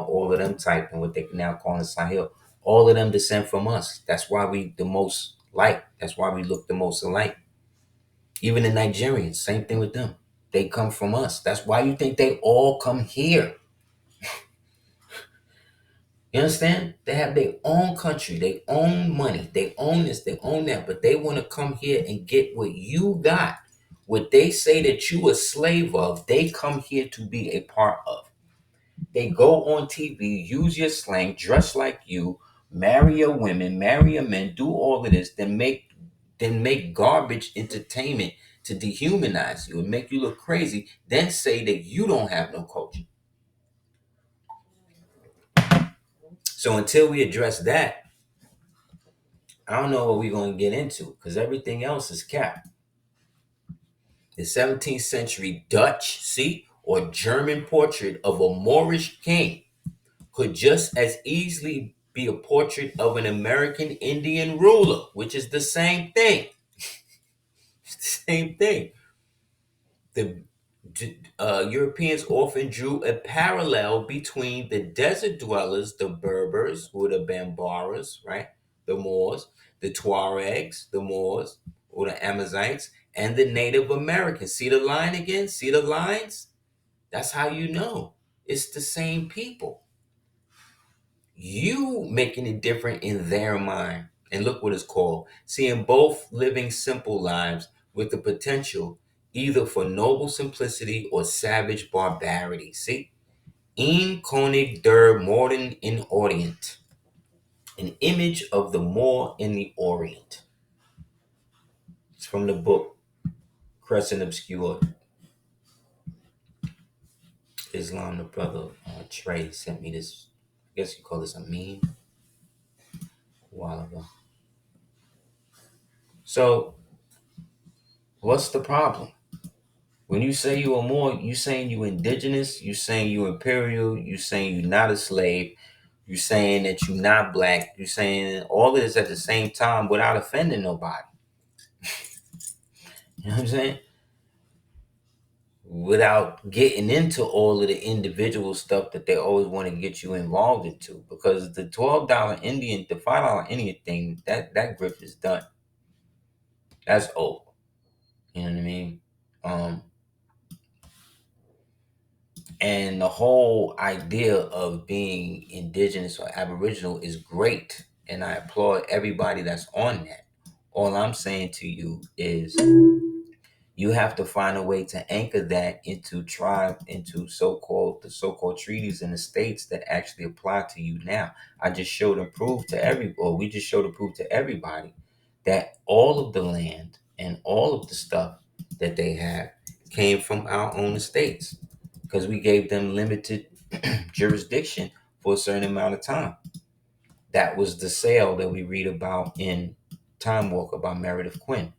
all of them type, and what they now call the Sahel, all of them descend from us. That's why we the most like. That's why we look the most alike. Even the Nigerians, same thing with them. They come from us. That's why you think they all come here. You understand? They have their own country, they own money, they own this, they own that, but they want to come here and get what you got. What they say that you a slave of, they come here to be a part of. They go on TV, use your slang, dress like you, marry your women, marry your men, do all of this, then make garbage entertainment to dehumanize you and make you look crazy, then say that you don't have no culture. So until we address that, I don't know what we're going to get into, because everything else is capped. The 17th century Dutch, or German portrait of a Moorish king could just as easily be a portrait of an American Indian ruler, which is the same thing. It's the same thing. The Europeans often drew a parallel between the desert dwellers, the Berbers, or the Bambaras, right? The Moors, the Tuaregs, the Moors, or the Amazonites, and the Native Americans. See the line again? See the lines? That's how you know it's the same people. You making it different in their mind. And look what it's called. Seeing both living simple lives with the potential either for noble simplicity or savage barbarity. See? In Konig der Morden in Orient. An image of the Moor in the Orient. It's from the book Crescent Obscured. Islam, the brother Trey sent me this. I guess you call this a meme. A while ago. So, what's the problem? When you say you are more, you saying you indigenous, you saying you imperial, you saying you not a slave, you saying that you not black, you saying all of this at the same time without offending nobody. You know what I'm saying? Without getting into all of the individual stuff that they always want to get you involved into. Because the $12 Indian, the $5 Indian thing, that grip is done. That's over. You know what I mean? And the whole idea of being indigenous or aboriginal is great. And I applaud everybody that's on that. All I'm saying to you is you have to find a way to anchor that into the so-called treaties in the states that actually apply to you now. We just showed and proved to everybody that all of the land and all of the stuff that they have came from our own estates, because we gave them limited jurisdiction for a certain amount of time. That was the sale that we read about in Time Walk about Meredith Quinn.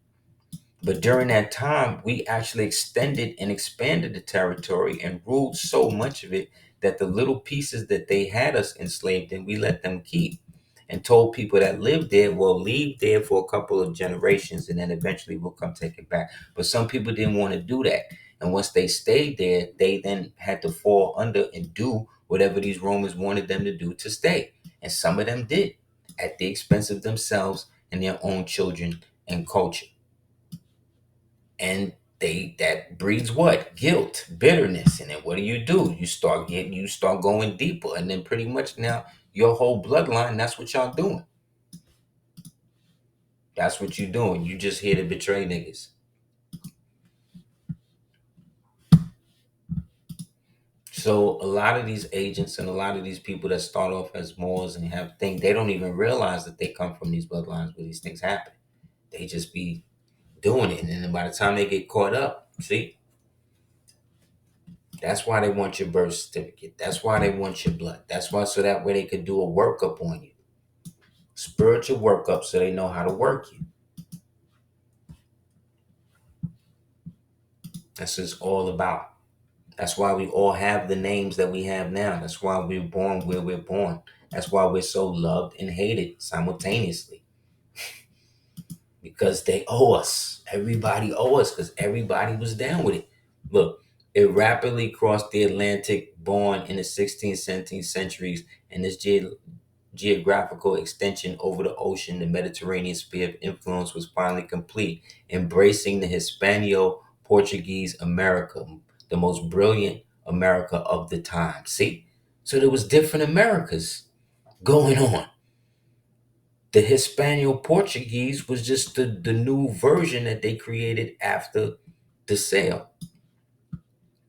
But during that time, we actually extended and expanded the territory and ruled so much of it that the little pieces that they had us enslaved in, we let them keep, and told people that lived there, well, leave there for a couple of generations and then eventually we'll come take it back. But some people didn't want to do that. And once they stayed there, they then had to fall under and do whatever these Romans wanted them to do to stay. And some of them did, at the expense of themselves and their own children and culture. And that breeds what? Guilt, bitterness. And then what do? You start going deeper. And then pretty much now your whole bloodline, that's what y'all doing. That's what you're doing. You just here to betray niggas. So a lot of these agents and a lot of these people that start off as Moors and have things, they don't even realize that they come from these bloodlines where these things happen. They just be doing it, and then by the time they get caught up, see, that's why they want your birth certificate. That's why they want your blood. That's why, so that way they could do a workup on you, spiritual workup, so they know how to work you. That's what it's all about. That's why we all have the names that we have now. That's why we're born where we're born. That's why we're so loved and hated simultaneously. Because they owe us. Everybody owe us because everybody was down with it. Look, it rapidly crossed the Atlantic, born in the 16th, 17th centuries, and this geographical extension over the ocean, the Mediterranean sphere of influence was finally complete, embracing the Hispano-Portuguese America, the most brilliant America of the time. See? So there was different Americas going on. The Hispano-Portuguese was just the new version that they created after the sale.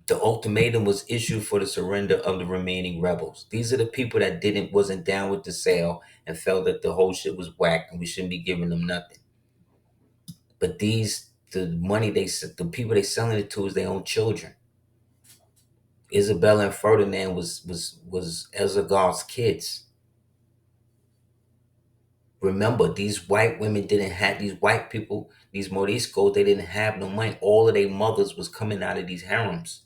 The ultimatum was issued for the surrender of the remaining rebels. These are the people that wasn't down with the sale and felt that the whole shit was whack and we shouldn't be giving them nothing. But the people they selling it to is their own children. Isabella and Ferdinand was Elzagar's kids. Remember, these white women didn't have, these white people, these Moriscos, they didn't have no money. All of their mothers was coming out of these harems.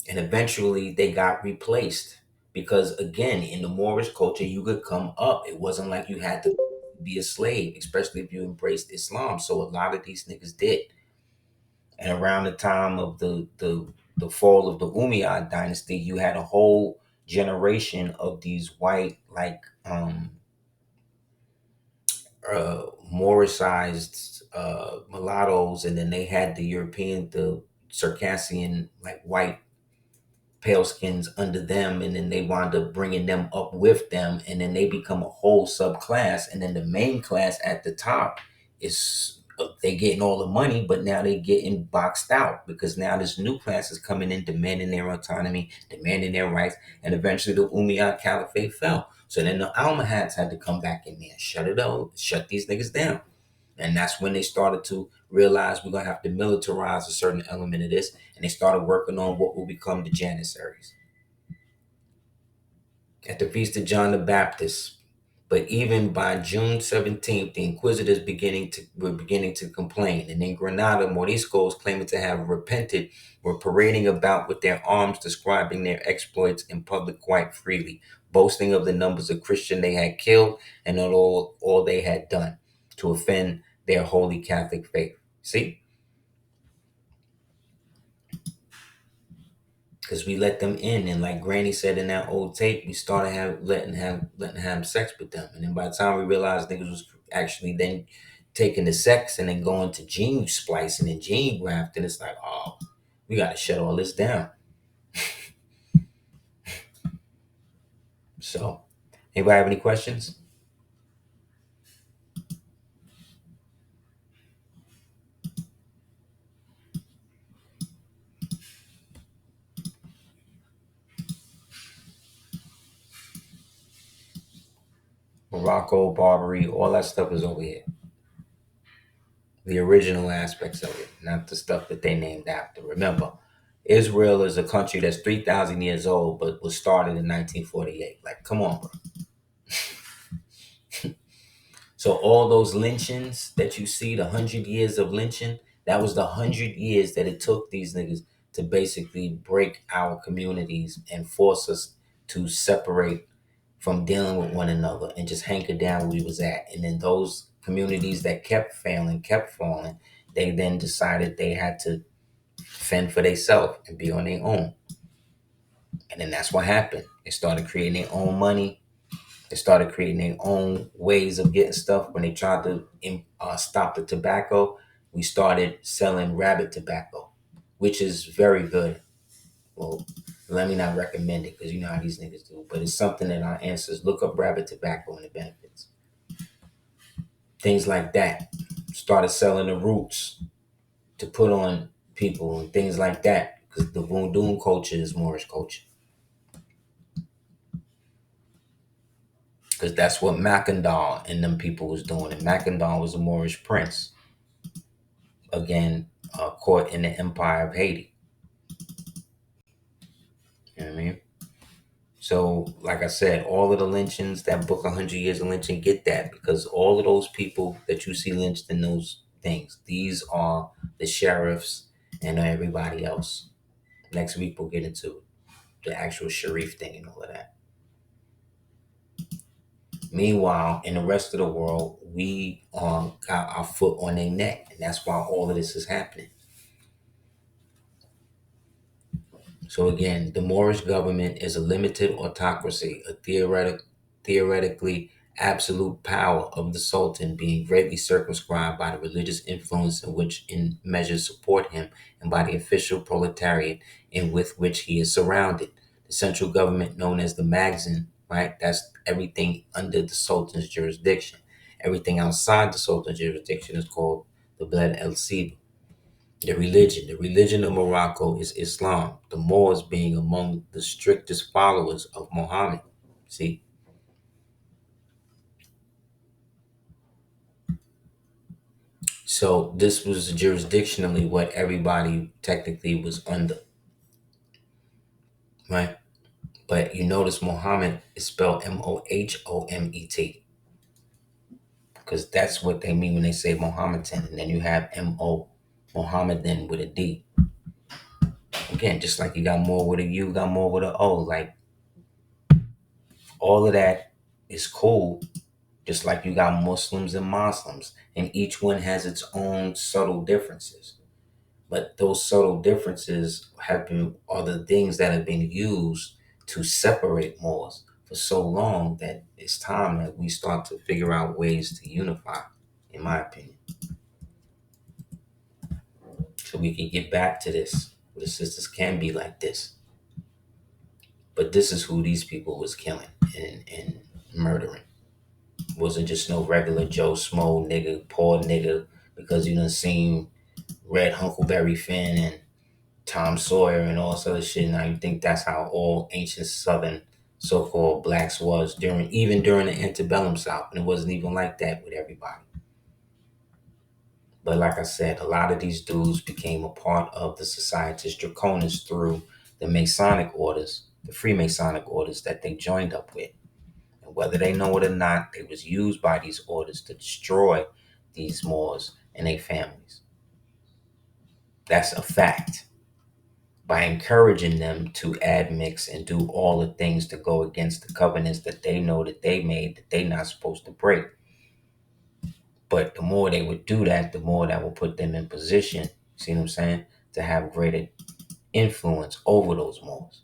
And eventually they got replaced. Because again, in the Moorish culture, you could come up. It wasn't like you had to be a slave, especially if you embraced Islam. So a lot of these niggas did. And around the time of the fall of the Umayyad dynasty, you had a whole generation of these white, like Moorishized mulattoes, and then they had the Circassian, like white pale skins under them, and then they wound up bringing them up with them, and then they become a whole subclass, and then the main class at the top is they getting all the money, but now they getting boxed out because now this new class is coming in demanding their autonomy, demanding their rights, and eventually the Umayyad Caliphate fell. So then the Almohads had to come back in there and shut these niggas down. And that's when they started to realize we're going to have to militarize a certain element of this. And they started working on what will become the Janissaries. At the Feast of John the Baptist. But even by June 17th, the Inquisitors were beginning to complain. And in Granada, Moriscos claiming to have repented were parading about with their arms, describing their exploits in public quite freely, boasting of the numbers of Christians they had killed and all they had done to offend their holy Catholic faith. See? Because we let them in, and like Granny said in that old tape, we started letting have sex with them, and then by the time we realized niggas was actually then taking the sex and then going to gene splicing and gene grafting, it's like, oh, we got to shut all this down. So, anybody have any questions? Morocco, Barbary, all that stuff is over here. The original aspects of it, not the stuff that they named after. Remember, Israel is a country that's 3,000 years old, but was started in 1948. Like, come on, bro. So all those lynchings that you see, the 100 years of lynching, that was the 100 years that it took these niggas to basically break our communities and force us to separate from dealing with one another and just hanker down where we was at. And then those communities that kept failing, kept falling, they then decided they had to fend for themselves and be on their own. And then that's what happened. They started creating their own money. They started creating their own ways of getting stuff. When they tried to stop the tobacco, we started selling rabbit tobacco, which is very good. Well, let me not recommend it because you know how these niggas do, but it's something that our ancestors look up rabbit tobacco and the benefits. Things like that. Started selling the roots to put on people and things like that. because the voodoo culture is Moorish culture. Because that's what Mackendal and them people was doing. And Mackendal was a Moorish prince. Again, caught in the Empire of Haiti. You know what I mean? So, like I said, all of the lynchings, that book, 100 Years of Lynching, get that. Because all of those people that you see lynched in those things, these are the sheriffs and everybody else. Next week, we'll get into the actual Sharif thing and all of that. Meanwhile, in the rest of the world, we got our foot on their neck, and that's why all of this is happening. So again, the Moorish government is a limited autocracy, a theoretically absolute power of the Sultan being greatly circumscribed by the religious influence in which in measures support him and by the official proletariat in with which he is surrounded. The central government known as the Magazine, right? That's everything under the Sultan's jurisdiction. Everything outside the Sultan's jurisdiction is called the Bled el Sib. The religion of Morocco is Islam, the Moors being among the strictest followers of Muhammad. See? So this was jurisdictionally what everybody technically was under, right? But you notice Muhammad is spelled Mohomet, because that's what they mean when they say Mohammedan. And then you have Mo, Mohammedan with a D. Again, just like you got more with a U, got more with a O. Like, all of that is cool. Just like you got Muslims and Muslims, and each one has its own subtle differences. But those subtle differences are the things that have been used to separate Moors for so long that it's time that we start to figure out ways to unify, in my opinion. So we can get back to this. The sisters can be like this. But this is who these people was killing and murdering. Wasn't just no regular Joe Smo nigga, poor nigga, because you done seen Red Huckleberry Finn and Tom Sawyer and all this other shit. Now you think that's how all ancient Southern so-called blacks was even during the antebellum South, and it wasn't even like that with everybody. But like I said, a lot of these dudes became a part of the Societas Draconis through the Masonic orders, the Freemasonic orders that they joined up with. And whether they know it or not, they was used by these orders to destroy these Moors and their families. That's a fact. By encouraging them to admix and do all the things to go against the covenants that they know that they made that they're not supposed to break. But the more they would do that, the more that will put them in position, see what I'm saying, to have greater influence over those Moors.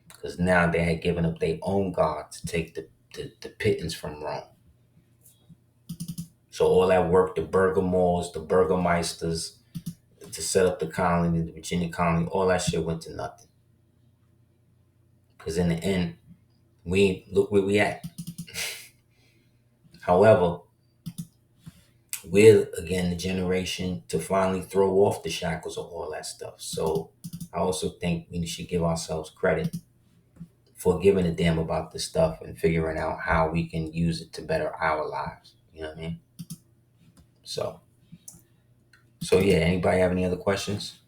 Because now they had given up their own God to take the pittance from Rome. So all that work, the Burgomares, the Burgomeisters, to set up the colony, the Virginia colony, all that shit went to nothing. Because in the end, look where we at. However, we're again the generation to finally throw off the shackles of all that stuff. So I also think we should give ourselves credit for giving a damn about this stuff and figuring out how we can use it to better our lives. You know what I mean? So yeah, anybody have any other questions?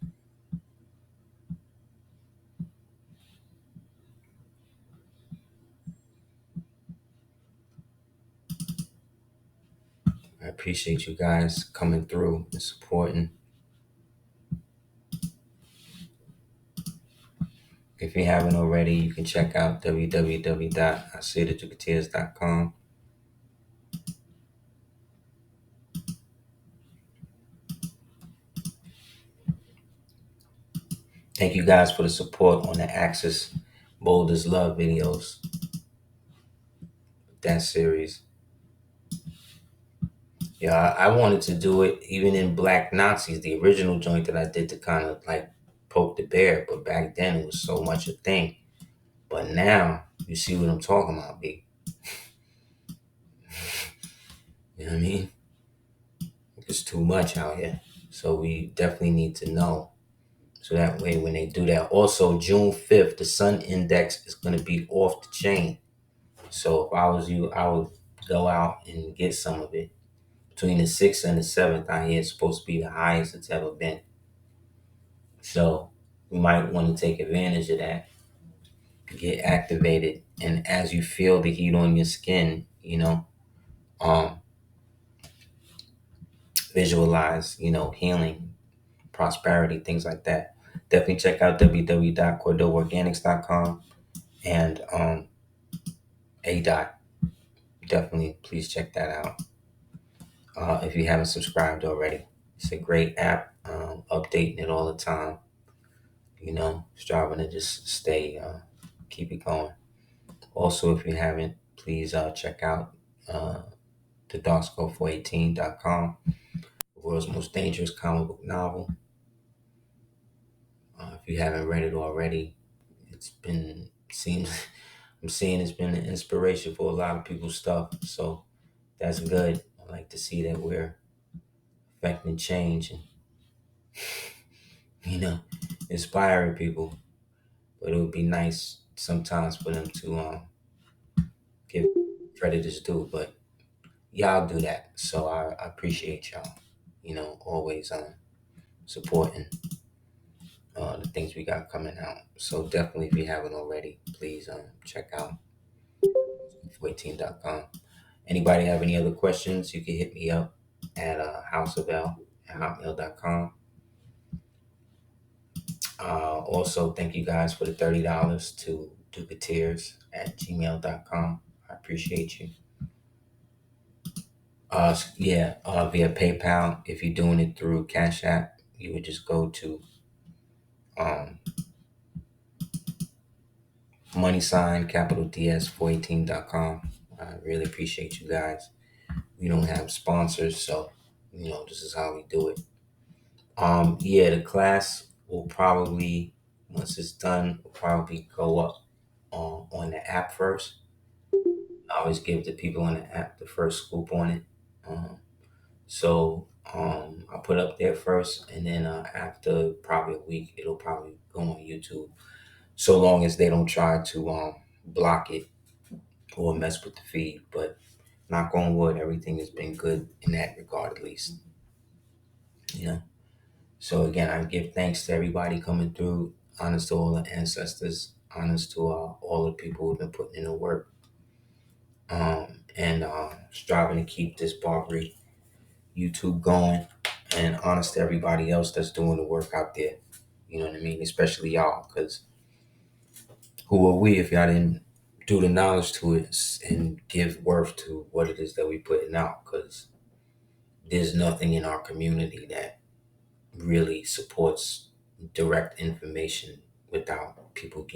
I appreciate you guys coming through and supporting. If you haven't already, you can check out www.aseerthejuketeers.com. Thank you guys for the support on the Axis Boulders Love videos. That series. Yeah, I wanted to do it even in Black Nazis, the original joint that I did to kind of like poke the bear, but back then it was so much a thing. But now you see what I'm talking about, B. You know what I mean? It's too much out here. So we definitely need to know So that way, when they do that, also June 5th, the sun index is going to be off the chain. So if I was you, I would go out and get some of it. Between the 6th and the 7th, I hear it's supposed to be the highest it's ever been. So you might want to take advantage of that, get activated, and as you feel the heat on your skin, um, visualize, healing, prosperity, things like that. Definitely check out www.cordoorganics.com and ADOT. Definitely please check that out. If you haven't subscribed already, it's a great app. Updating it all the time. Striving to just stay, keep it going. Also, if you haven't, please check out the darkscope418.com, the world's most dangerous comic book novel. If you haven't read it already, seems I'm seeing it's been an inspiration for a lot of people's stuff. So that's good. I like to see that we're affecting change and you know inspiring people. But it would be nice sometimes for them to give credit is due. But y'all do that, so I appreciate y'all. Always supporting the things we got coming out. So definitely, if you haven't already, please check out 14.com. Anybody have any other questions, you can hit me up at houseofl@hotmail.com. Also, thank you guys for the $30 to ducateers@gmail.com. I appreciate you. Via PayPal. If you're doing it through Cash App, you would just go to um, money sign capital DS418.com. I really appreciate you guys. We don't have sponsors, so this is how we do it. The class will probably, once it's done, will probably go up on the app first. I always give the people on the app the first scoop on it. I'll put up there first, and then after probably a week, it'll probably go on YouTube. So long as they don't try to block it or mess with the feed. But knock on wood, everything has been good in that regard, at least. So again, I give thanks to everybody coming through. Honest to all the ancestors. Honest to all the people who've been putting in the work. And striving to keep this Barbary YouTube going. And honest to everybody else that's doing the work out there. You know what I mean? Especially y'all, because who are we if y'all didn't do the knowledge to it and give worth to what it is that we putting out? Because there's nothing in our community that really supports direct information without people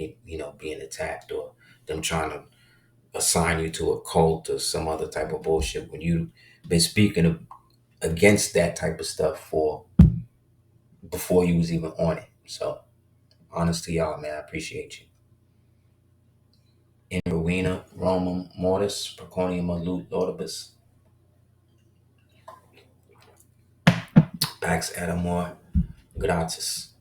being attacked or them trying to assign you to a cult or some other type of bullshit when you've been speaking against that type of stuff for before you was even on it. So honest to y'all, man, I appreciate you. In Rowena, Romum, Mortis, Proconium, Alut, Laudibus, Pax Adamor, Gratis.